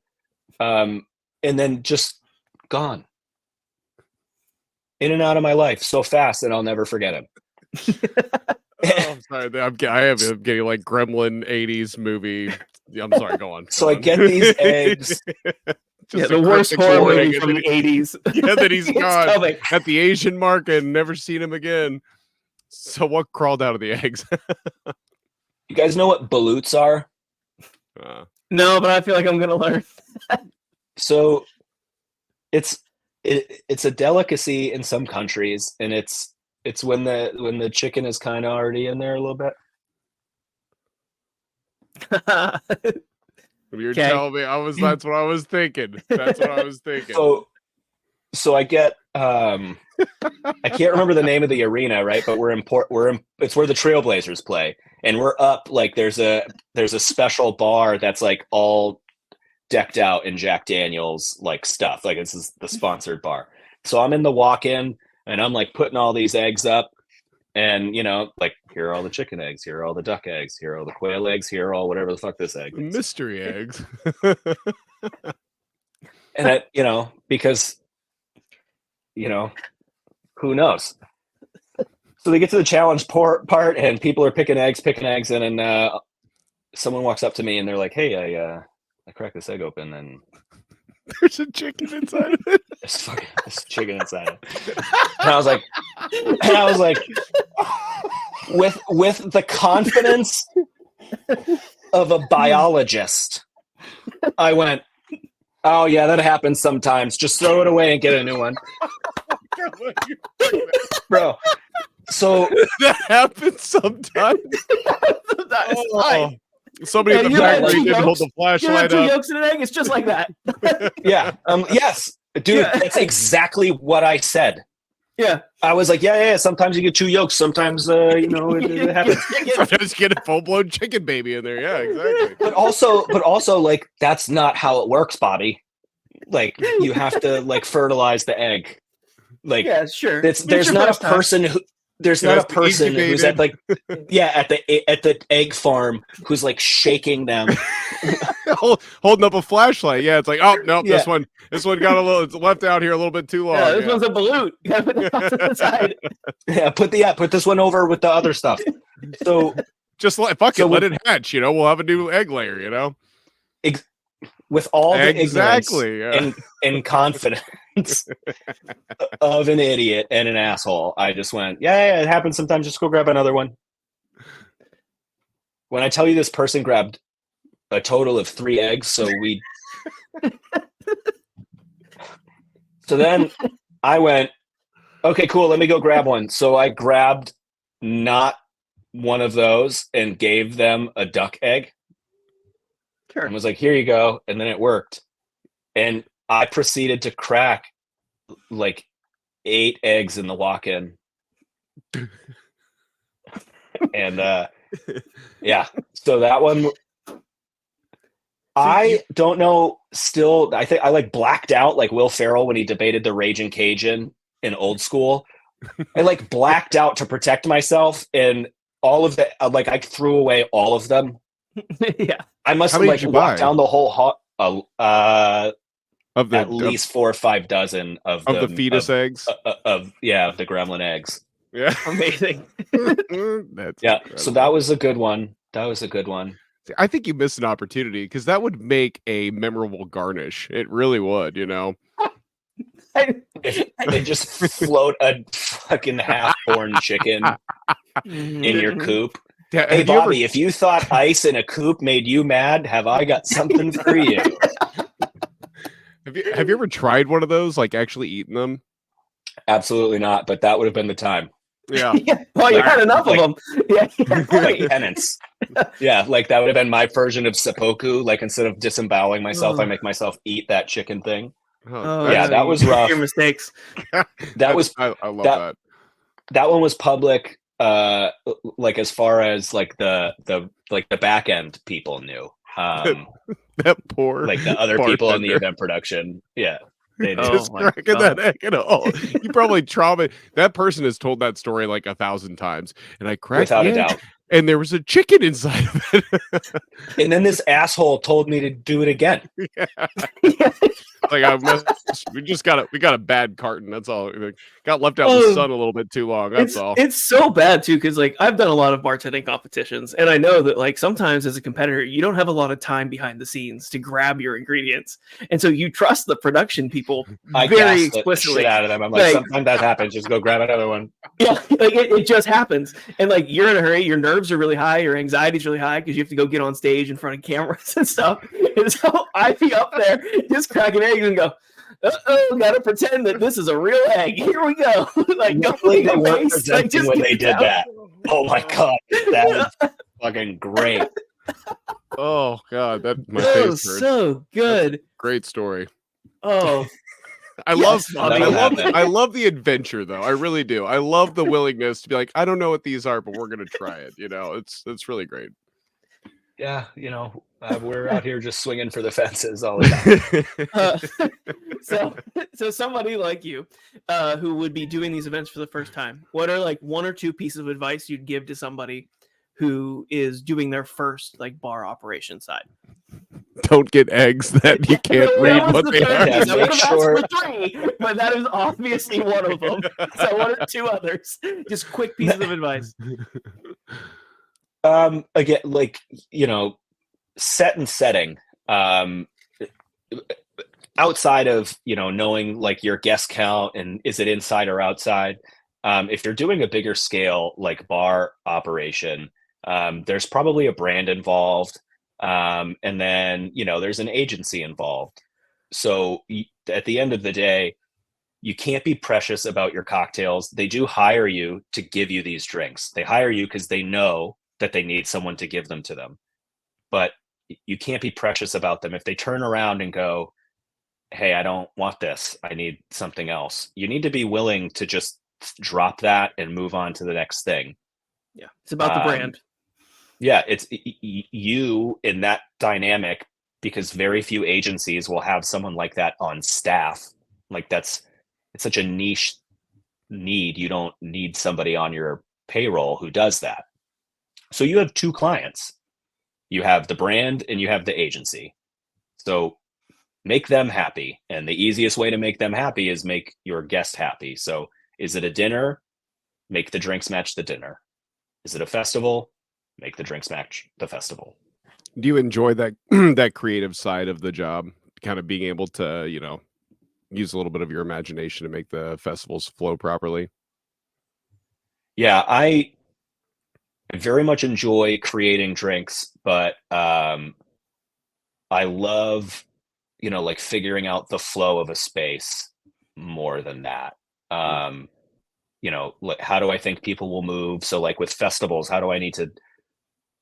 and then just gone. In and out of my life so fast that I'll never forget him. I'm sorry. I'm getting like Gremlin 80s movie. I'm sorry, go on. So I get these eggs. The worst horror movie from the 80s. Yeah, that he's gone at the Asian market and never seen him again. So what crawled out of the eggs? You guys know what ballots are? No, but I feel like I'm going to learn. So it's a delicacy in some countries, and it's when the chicken is kind of already in there a little bit. You're telling me that's what I was thinking. That's what I was thinking. So I get I can't remember the name of the arena, right? But it's where the Trailblazers play, and we're up like there's a special bar that's like all decked out in Jack Daniels like stuff. Like this is the sponsored bar. So I'm in the walk-in, and I'm like putting all these eggs up, and like here are all the chicken eggs, here are all the duck eggs, here are all the quail eggs, here are all whatever the fuck this egg is. Mystery eggs. And because who knows? So they get to the challenge part, and people are picking eggs, and then someone walks up to me, and they're like, "Hey, I cracked this egg open, and there's a chicken inside of it. There's chicken inside of it." And I was like, with the confidence of a biologist, I went, "Oh yeah, that happens sometimes. Just throw it away and get a new one." Bro, so that happens sometimes. Somebody in the factory didn't hold the flashlight two up. yolks in an egg. It's just like that. Yeah. Yes, dude. Yeah. That's exactly what I said. Yeah. I was like, yeah. Sometimes you get two yolks. Sometimes it happens. Sometimes you get a full blown chicken baby in there. Yeah, exactly. But also, like that's not how it works, Bobby. Like you have to like fertilize the egg. Like yeah, sure. There's not a person who. There's not a person who's at like at the egg farm who's like shaking them, holding up a flashlight. Yeah, it's like, oh no, this one got a little, it's left out here a little bit too long. Yeah, this one's a balut. You gotta put it off to the side. Yeah, put this one over with the other stuff. So Just let So let it hatch. We'll have a new egg layer. With all the Exactly. ignorance and confidence of an idiot and an asshole, I just went, yeah, it happens sometimes. Just go grab another one. When I tell you this person grabbed a total of 3 eggs, so then I went, okay, cool, let me go grab one. So I grabbed not one of those and gave them a duck egg. Sure. And was like, here you go. And then it worked. And I proceeded to crack like 8 eggs in the walk-in. And yeah, so that one, I don't know still. I think I like blacked out like Will Ferrell when he debated the Raging Cajun in Old School. I like blacked out to protect myself, and all of the I threw away all of them. Yeah, I must have like walked down the whole at least 4 or 5 dozen of the fetus eggs of the gremlin eggs. Yeah, amazing. That's yeah. incredible. So that was a good one. I think you missed an opportunity because that would make a memorable garnish. It really would, They just float a fucking half-born chicken in your coop. Hey, Bobby, if you thought ice in a coop made you mad, have I got something for you? Have you ever tried one of those, like actually eaten them? Absolutely not, but that would have been the time. Yeah. Well, you had enough of them. Yeah. Like penance. Yeah, like that would have been my version of seppuku. Like instead of disemboweling myself, I make myself eat that chicken thing. Oh, yeah, that was rough. Your mistakes. I love that. That one was public. Like as far as like the back end people knew. That poor like the other people in the event production. Yeah. They just cracking that egg at all. You probably that person has told that story like 1,000 times. And I cracked without a doubt. And there was a chicken inside of it. And then this asshole told me to do it again. Yeah. We got a bad carton. That's all. Got left out in the sun a little bit too long. That's all. It's so bad too, because like I've done a lot of bartending competitions, and I know that like sometimes as a competitor, you don't have a lot of time behind the scenes to grab your ingredients, and so you trust the production people very explicitly. Shit out of them. I'm like, sometimes that happens. Just go grab another one. Yeah, like it just happens, and like you're in a hurry. Your nerves are really high. Your anxiety is really high because you have to go get on stage in front of cameras and stuff. And so I'd be up there just cracking eggs and go, gotta pretend that this is a real egg. Here we go. Like, they weren't presenting when they did that. Oh my god, that is fucking great. Oh god, that my face hurts. So good. Great story. Oh, I love the adventure though. I really do. I love the willingness to be like, I don't know what these are, but we're gonna try it. It's really great. Yeah, we're out here just swinging for the fences all the time. So somebody like you, who would be doing these events for the first time, what are like 1 or 2 pieces of advice you'd give to somebody who is doing their first like bar operation side? Don't get eggs that you can't read what they are. Yeah, make sure. 3, but that is obviously one of them. So 1 or 2 others. Just quick pieces of advice. Again, like, set and setting, outside of, knowing like your guest count and is it inside or outside. If you're doing a bigger scale, like bar operation, there's probably a brand involved. And then, there's an agency involved. So at the end of the day, you can't be precious about your cocktails. They do hire you to give you these drinks. They hire you because they know that they need someone to give them to them, but you can't be precious about them. If they turn around and go, hey, I don't want this, I need something else, you need to be willing to just drop that and move on to the next thing. Yeah, it's about the brand. Yeah, it's you in that dynamic, because very few agencies will have someone like that on staff. Like it's such a niche need. You don't need somebody on your payroll who does that. So you have 2 clients. You have the brand and you have the agency. So make them happy. And the easiest way to make them happy is make your guest happy. So is it a dinner? Make the drinks match the dinner. Is it a festival? make the drinks match the festival. Do you enjoy that that creative side of the job, kind of being able to, you know, use a little bit of your imagination to make the festivals flow properly? Yeah, I very much enjoy creating drinks, but I love, you know, like figuring out the flow of a space more than that. You know, like how do I think people will move? So like with festivals, how do I need to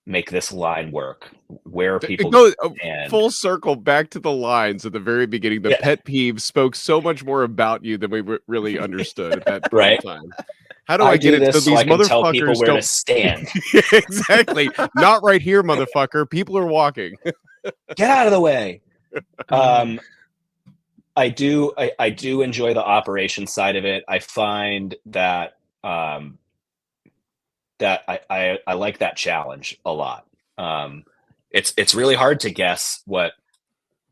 make this line work? Where are It people goes and full circle back to the lines at the very beginning. The yeah, pet peeve spoke so much more about you than we really understood at that point in right. time. How do I I get do it so this so these I can tell people motherfuckers where to don't stand. exactly. Not right here, motherfucker. People are walking. Get out of the way. I do enjoy the operation side of it. I find that I like that challenge a lot. It's really hard to guess what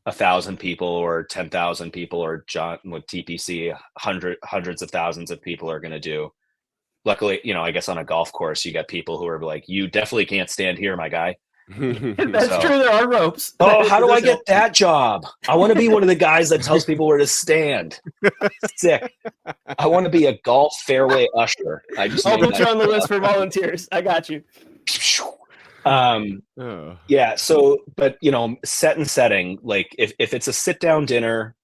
1,000 people or 10,000 people or John with TPC hundreds of thousands of people are going to do. Luckily, you know, I guess on a golf course, you got people who are like, "You definitely can't stand here, my guy." That's So, true. There are ropes. oh, how It do I does get help. that job? I want to be one of the guys that tells people where to stand. Sick. I want to be a golf fairway usher. I just I'll made put you that on the list for volunteers. I got you. Oh. Yeah, so but you know, set and setting, like if it's a sit down dinner,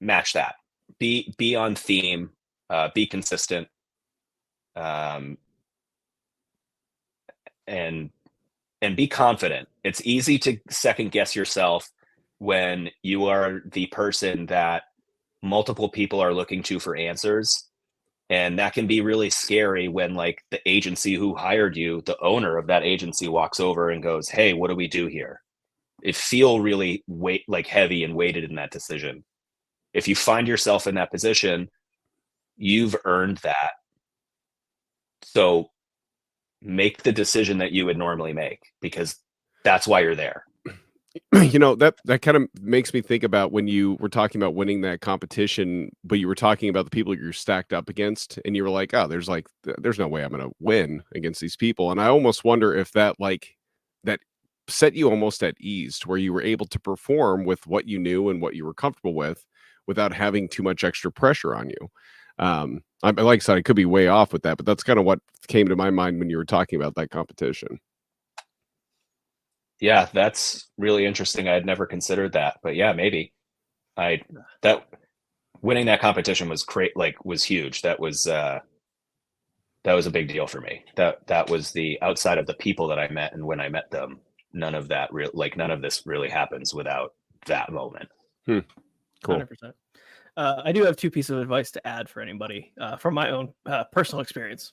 match that. Be on theme, be consistent, um, and be confident. It's easy to second guess yourself when you are the person that multiple people are looking to for answers. And that can be really scary when like the agency who hired you, the owner of that agency walks over and goes, "Hey, what do we do here?" It feel really heavy and weighted in that decision. If you find yourself in that position, you've earned that. So make the decision that you would normally make because that's why you're there. You know, that kind of makes me think about when you were talking about winning that competition, but you were talking about the people you're stacked up against, and you were like, "Oh, there's no way I'm going to win against these people." And I almost wonder if that set you almost at ease to where you were able to perform with what you knew and what you were comfortable with without having too much extra pressure on you. Like I said, I could be way off with that, but that's kind of what came to my mind when you were talking about that competition. Yeah, that's really interesting. I had never considered that, but yeah, maybe. I that winning that competition was was huge. That was a big deal for me. That was the outside of the people that I met, and when I met them, none of this really happens without that moment. Cool. 100%. I do have two pieces of advice to add for anybody from my own personal experience.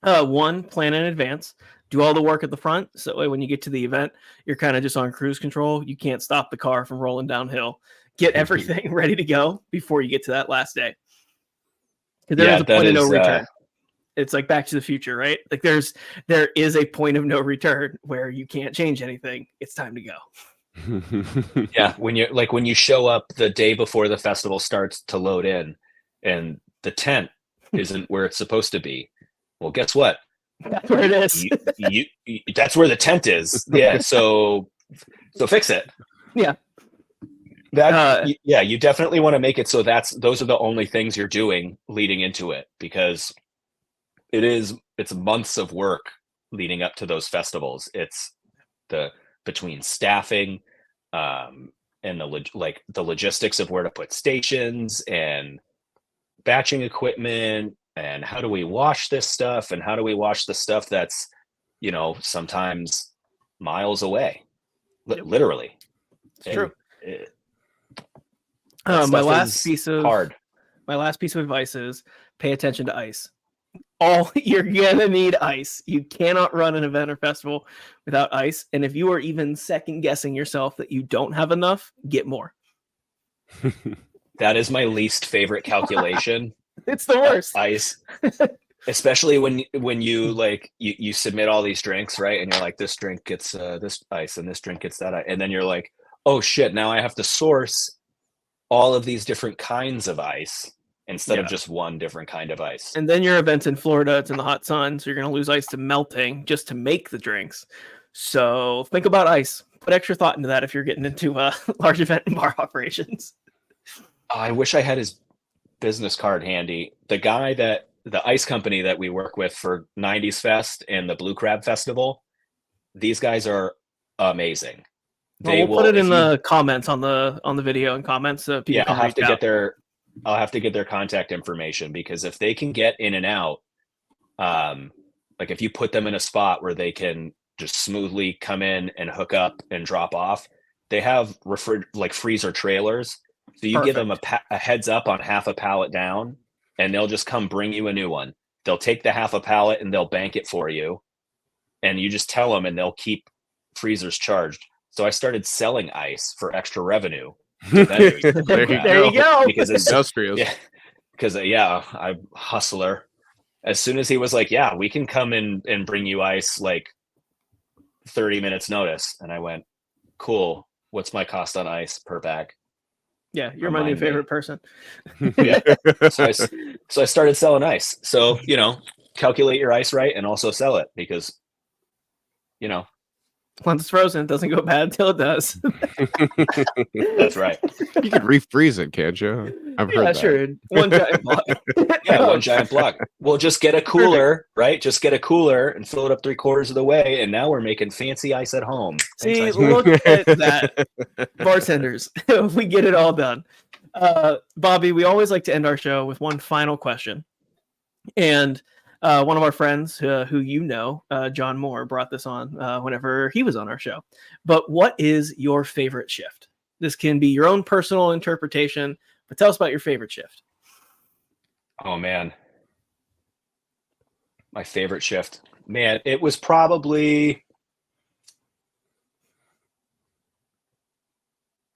One, plan in advance. Do all the work at the front. So that way when you get to the event, you're kind of just on cruise control. You can't stop the car from rolling downhill. Get everything ready to go before you get to that last day. Because there is a point of no return. It's like Back to the Future, right? Like there is a point of no return where you can't change anything. It's time to go. Yeah, when you show up the day before the festival starts to load in, and the tent isn't where it's supposed to be. Well, guess what? That's where it is. That's where the tent is. Yeah, so fix it. Yeah. You definitely want to make it so those are the only things you're doing leading into it, because it's months of work leading up to those festivals. It's between staffing and the logistics of where to put stations and batching equipment, and how do we wash this stuff, and how do we wash the stuff that's, you know, sometimes miles away, literally. It's true. My last piece of advice is pay attention to ice. You're gonna need ice. You cannot run an event or festival without ice. And if you are even second guessing yourself that you don't have enough, get more. That is my least favorite calculation. It's the worst. Ice. Especially when you you submit all these drinks, right? And you're like, this drink gets this ice and this drink gets that ice. And then you're like, oh shit, now I have to source all of these different kinds of ice instead of just one different kind of ice. And then your event's in Florida, it's in the hot sun, so you're going to lose ice to melting just to make the drinks. So think about ice. Put extra thought into that if you're getting into large event and bar operations. I wish I had his business card handy. The ice company that we work with for 90s Fest and the Blue Crab Festival, these guys are amazing. We'll put it in the comments on the video and comments so people can I'll have to get their contact information, because if they can get in and out, like if you put them in a spot where they can just smoothly come in and hook up and drop off, they have freezer trailers. So you give them a heads up on half a pallet down, and they'll just come bring you a new one. They'll take the half a pallet and they'll bank it for you. And you just tell them and they'll keep freezers charged. So I started selling ice for extra revenue. There you go. Because it's industrious. Yeah, because I'm a hustler. As soon as he was like, yeah, we can come in and bring you ice like 30 minutes notice. And I went, cool. What's my cost on ice per bag? Yeah, you're my new favorite person. Yeah. So I started selling ice. So, calculate your ice right and also sell it, because, once it's frozen, it doesn't go bad until it does. That's right. You could refreeze it, can't you? I've heard that. Sure. One giant block. One giant block. Well, just get a cooler, right? Just get a cooler and fill it up 3/4 of the way, and now we're making fancy ice at home. See, look at that. Bartenders. We get it all done. Bobby, we always like to end our show with one final question. And one of our friends who John Moore, brought this on whenever he was on our show. But what is your favorite shift? This can be your own personal interpretation, but tell us about your favorite shift. Oh, man. My favorite shift. Man, it was probably...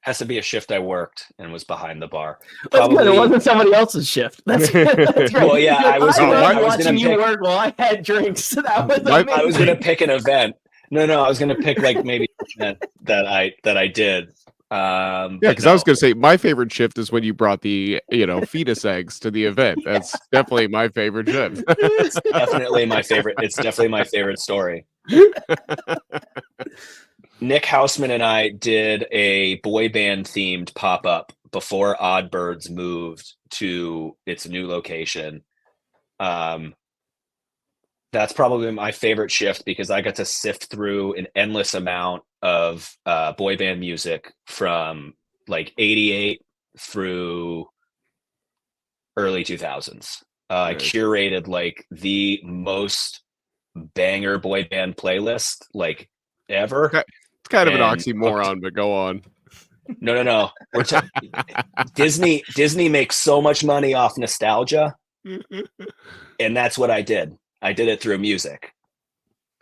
has to be a shift I worked and was behind the bar. Probably, it wasn't somebody else's shift. That's right. Well, yeah, I was watching you work while I had drinks. That was amazing. I was going to pick an event. No, I was going to pick like maybe an event that I did. Because I was going to say my favorite shift is when you brought the fetus eggs to the event. That's definitely my favorite shift. It's definitely my favorite. It's definitely my favorite story. Nick Hausman and I did a boy band themed pop-up before Oddbirds moved to its new location. That's probably my favorite shift, because I got to sift through an endless amount of boy band music from like 88 through early 2000s. I curated like the most banger boy band playlist like ever. It's kind of an oxymoron, but go on. No. Disney makes so much money off nostalgia, and that's what I did. I did it through music.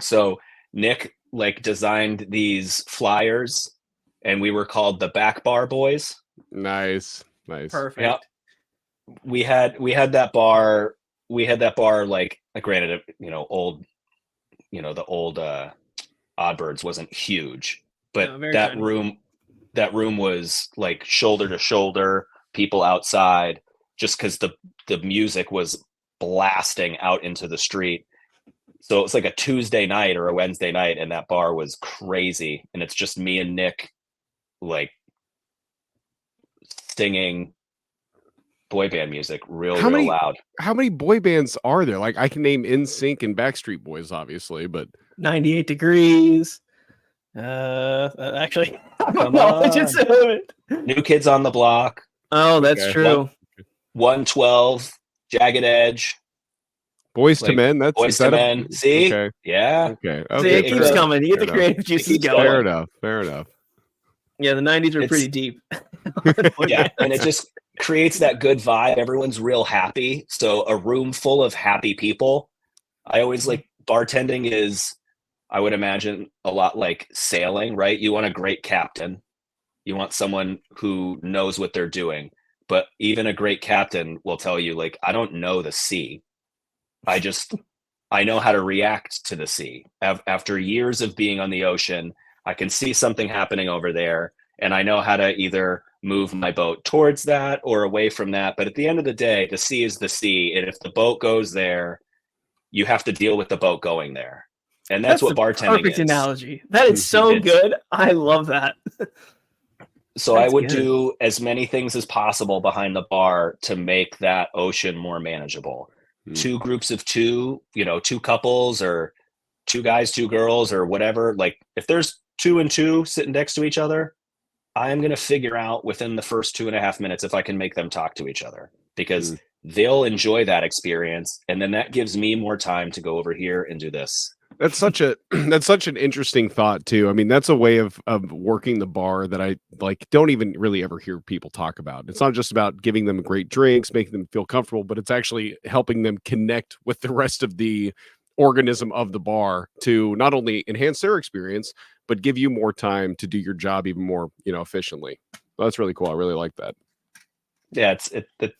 So Nick designed these flyers, and we were called the Back Bar Boys. Nice. Perfect. Yeah. We had that bar. We had that bar granted, old, the old Oddbirds wasn't huge, but that room was like shoulder to shoulder, people outside, just because the music was blasting out into the street. So it was like a Tuesday night or a Wednesday night, and that bar was crazy. And it's just me and Nick singing boy band music real loud. How many boy bands are there? I can name NSYNC and Backstreet Boys, obviously, but 98 Degrees. Actually, come on. New Kids on the Block. Oh, that's true. 112, Jagged Edge. Boys to Men. That's Boys to Men. See? Okay. Yeah. Okay. See, it keeps coming. You get the creative juices going. Fair enough. Yeah, the 90s were pretty deep. Yeah, and it just creates that good vibe. Everyone's real happy. So a room full of happy people. I always bartending is, I would imagine, a lot like sailing, right? You want a great captain. You want someone who knows what they're doing. But even a great captain will tell you, I don't know the sea. I know how to react to the sea. After years of being on the ocean, I can see something happening over there, and I know how to either move my boat towards that or away from that. But at the end of the day, the sea is the sea. And if the boat goes there, you have to deal with the boat going there. And that's what bartending perfect is. Analogy. That is so good. I love that. So I would do as many things as possible behind the bar to make that ocean more manageable. 2 groups of 2, 2 couples or 2 guys, 2 girls or whatever. Like if there's 2 and 2 sitting next to each other, I'm going to figure out within the first 2.5 minutes if I can make them talk to each other, because they'll enjoy that experience. And then that gives me more time to go over here and do this. That's such an interesting thought too. I mean, that's a way of working the bar that I don't even really ever hear people talk about. It's not just about giving them great drinks, making them feel comfortable, but it's actually helping them connect with the rest of the organism of the bar to not only enhance their experience, but give you more time to do your job even more, efficiently. Well, that's really cool. I really like that. Yeah, it's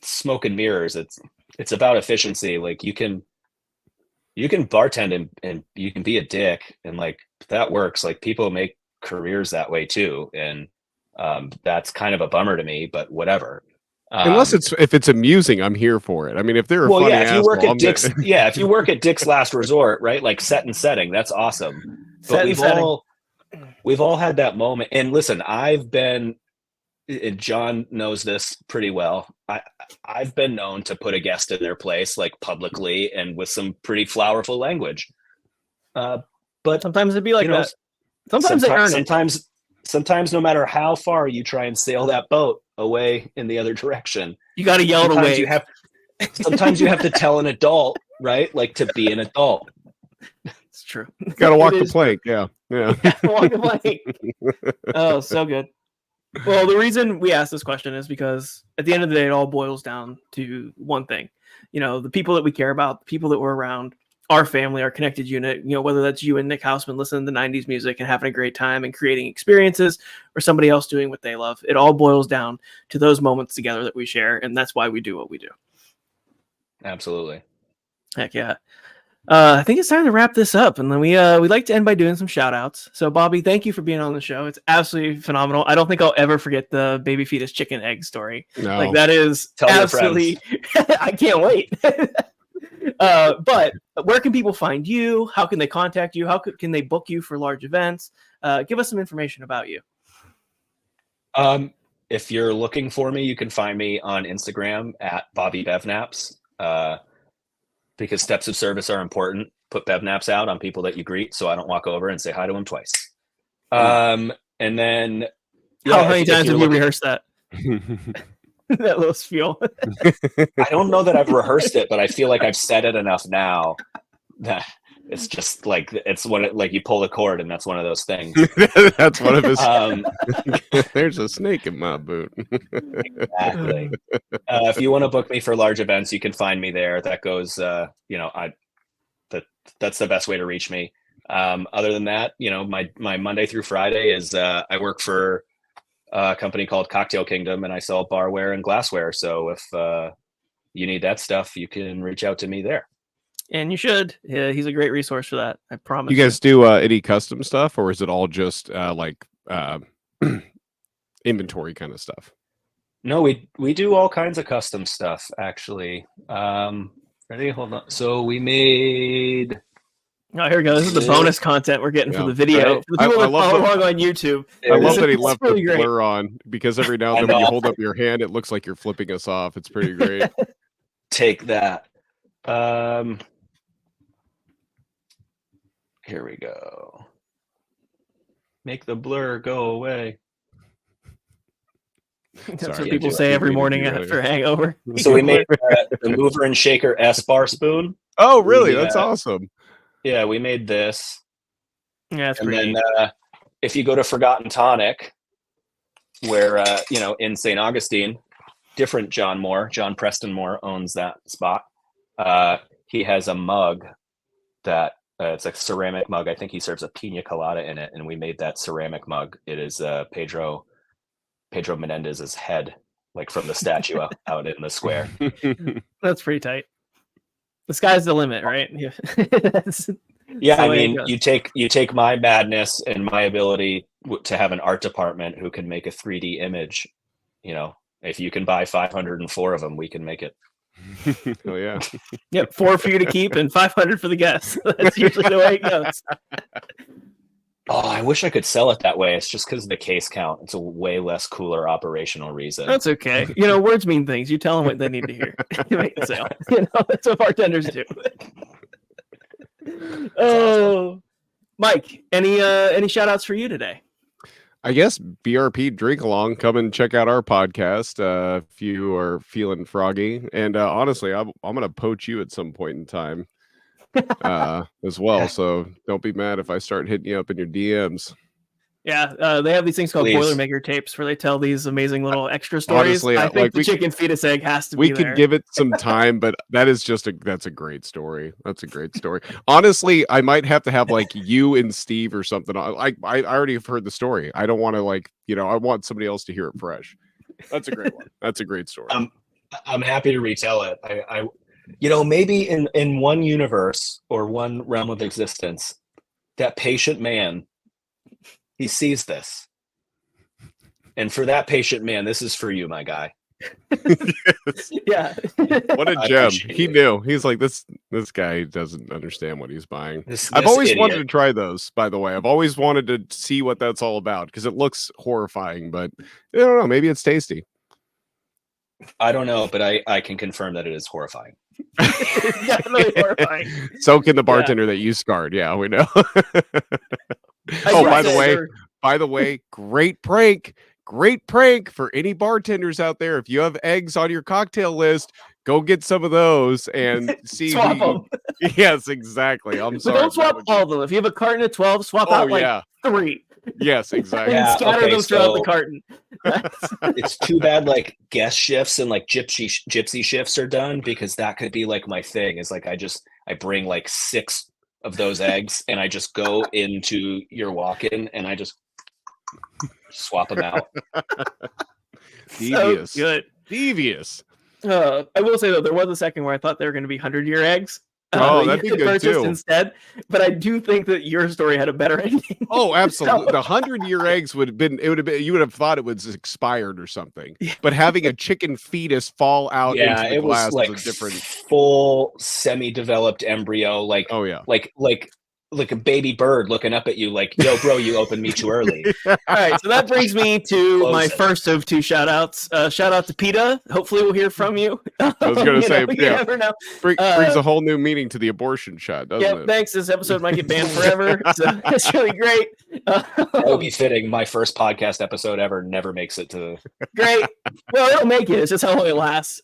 smoke and mirrors. It's about efficiency. Like you can bartend and you can be a dick, and like that works. Like people make careers that way too, and that's kind of a bummer to me, but whatever. Unless if it's amusing, I'm here for it. I mean, if they're if you work at Dick's, if you work at Dick's Last Resort, right? Like set and setting, that's awesome. But we've all had that moment. And listen, I've been, and John knows this pretty well. I've been known to put a guest in their place, like publicly and with some pretty flowerful language. But sometimes it'd be like that. Sometimes they earn it. Sometimes no matter how far you try and sail that boat away in the other direction, you got to yell it away. Sometimes you have to tell an adult, right? Like to be an adult. It's true. Got to walk the plank. Yeah. Walk the plank. Oh, so good. Well, the reason we asked this question is because at the end of the day, it all boils down to one thing. The people that we care about, the people that we're around, our family, our connected unit, whether that's you and Nick Houseman listening to the 90s music and having a great time and creating experiences, or somebody else doing what they love. It all boils down to those moments together that we share. And that's why we do what we do. Absolutely. Heck yeah. I think it's time to wrap this up, and then we like to end by doing some shout outs. So Bobby, thank you for being on the show. It's absolutely phenomenal. I don't think I'll ever forget the baby fetus chicken egg story. No. Like that is absolutely I can't wait. But where can people find you? How can they contact you? How can they book you for large events? Give us some information about you. If you're looking for me, you can find me on Instagram at Bobby Bevnaps. Because steps of service are important. Put Bevnaps out on people that you greet, so I don't walk over and say hi to them twice. And then, how many times have you rehearsed that? That little spiel. I don't know that I've rehearsed it, but I feel like I've said it enough now that it's just like like you pull the cord, and that's one of those things. That's one of his. There's a snake in my boot. Exactly. If you want to book me for large events, you can find me there. That goes, that's the best way to reach me. Other than that, my Monday through Friday is I work for a company called Cocktail Kingdom, and I sell barware and glassware. So if you need that stuff, you can reach out to me there. And you should. Yeah, he's a great resource for that. I promise. You guys do any custom stuff, or is it all just inventory kind of stuff? No, we do all kinds of custom stuff, actually. Ready? Hold on. So we made... Oh, here we go. This is the bonus content we're getting for the video. Right. For the people that follow along on YouTube. I love that he left the blur on, because every now and then when you hold up your hand, it looks like you're flipping us off. It's pretty great. Take that. Here we go. Make the blur go away. That's what people say every morning after a hangover. So we made the Mover and Shaker S bar spoon. Oh, really? That's awesome. Yeah, we made this. Yeah, that's and pretty then if you go to Forgotten Tonic, where in St. Augustine, different John Preston Moore owns that spot. He has a mug that it's a ceramic mug. I think he serves a pina colada in it, and we made that ceramic mug. It is Pedro Menendez's head, like from the statue out in the square. That's pretty tight. The sky's the limit, right? Yeah, I mean, you take my madness and my ability to have an art department who can make a 3D image you know, if you can buy 504 of them, we can make it. Oh yeah. Yep, 4 for you to keep and 500 for the guests. That's usually the way it goes. Oh, I wish I could sell it that way. It's just because of the case count. It's a way less cooler operational reason. That's okay. You know, words mean things. You tell them what they need to hear. You make the sale. You know, that's what bartenders do. Oh, Mike, any shout outs for you today? I guess BRP drink along. Come and check out our podcast if you are feeling froggy. And honestly, I'm gonna poach you at some point in time as well. So don't be mad if I start hitting you up in your DMs. Yeah, they have these things called Please. Boilermaker tapes where they tell these amazing little extra stories. Honestly, I think the chicken fetus egg has to be we there. could give it some time, but that's a great story. That's a great story. Honestly, I might have to have like you and Steve or something. I already have heard the story. I don't want to I want somebody else to hear it fresh. That's a great one. That's a great story. I'm happy to retell it. I maybe in one universe or one realm of existence, that patient man, he sees this. And for that patient man, this is for you, my guy. Yes. Yeah. What a gem. He knew. He's like, this guy doesn't understand what he's buying. I've This always idiot. wanted to try those, by the way. I've always wanted to see what that's all about because it looks horrifying, but I don't know. Maybe it's tasty. I don't know, but I can confirm that it is horrifying. Definitely horrifying. So can the bartender that you scarred. Yeah, we know. Oh, by the way, great prank for any bartenders out there. If you have eggs on your cocktail list, go get some of those and see. Swap them. Yes, exactly. I'm sorry. But don't swap all of them. If you have a carton of 12, swap out 3. Yes, exactly. And scatter them throughout the carton. It's too bad like guest shifts and like gypsy shifts are done, because that could be like my thing is like I bring like 6 of those eggs and I just go into your walk-in and I just swap them out. Devious. So good. Devious. I will say though, there was a second where I thought they were going to be 100-year eggs. That'd be good too. Instead, but I do think that your story had a better ending. Oh, absolutely. The 100-year eggs would have been. It would have been. You would have thought it was expired or something. But having a chicken fetus fall out into the glass was like is a different, full semi-developed embryo. Like, oh yeah, like a baby bird looking up at you like, yo, bro, you opened me too early. All right, so that brings me to my first of 2 shout outs. Shout out to PETA. Hopefully we'll hear from you. I was going to say, you never know. Brings a whole new meaning to the abortion shot, doesn't it? Thanks. This episode might get banned forever. So it's really great. That would be fitting. My first podcast episode ever never makes it to. Great. Well, it'll make it. It's just how long it lasts.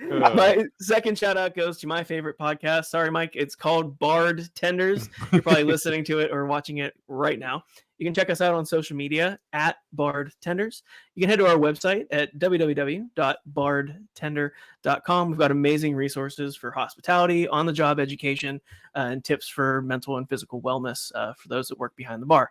My second shout out goes to my favorite podcast. Sorry, Mike. It's called Bardtenders. You're probably listening to it or watching it right now. You can check us out on social media at Bardtenders. You can head to our website at www.bardtender.com. We've got amazing resources for hospitality, on-the-job education, and tips for mental and physical wellness for those that work behind the bar.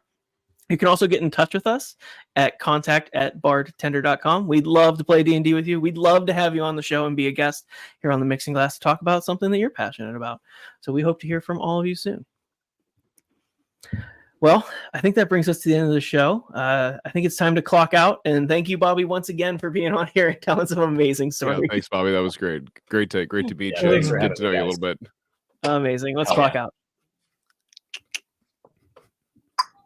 You can also get in touch with us at contact@bardtender.com. We'd love to play D&D with you. We'd love to have you on the show and be a guest here on the Mixing Glass to talk about something that you're passionate about. So we hope to hear from all of you soon. Well, I think that brings us to the end of the show. I think it's time to clock out. And thank you, Bobby, once again for being on here and telling some amazing stories. Yeah, thanks, Bobby. That was great. Great to meet you. Thanks for Get to know you a little bit. Amazing. Let's clock out.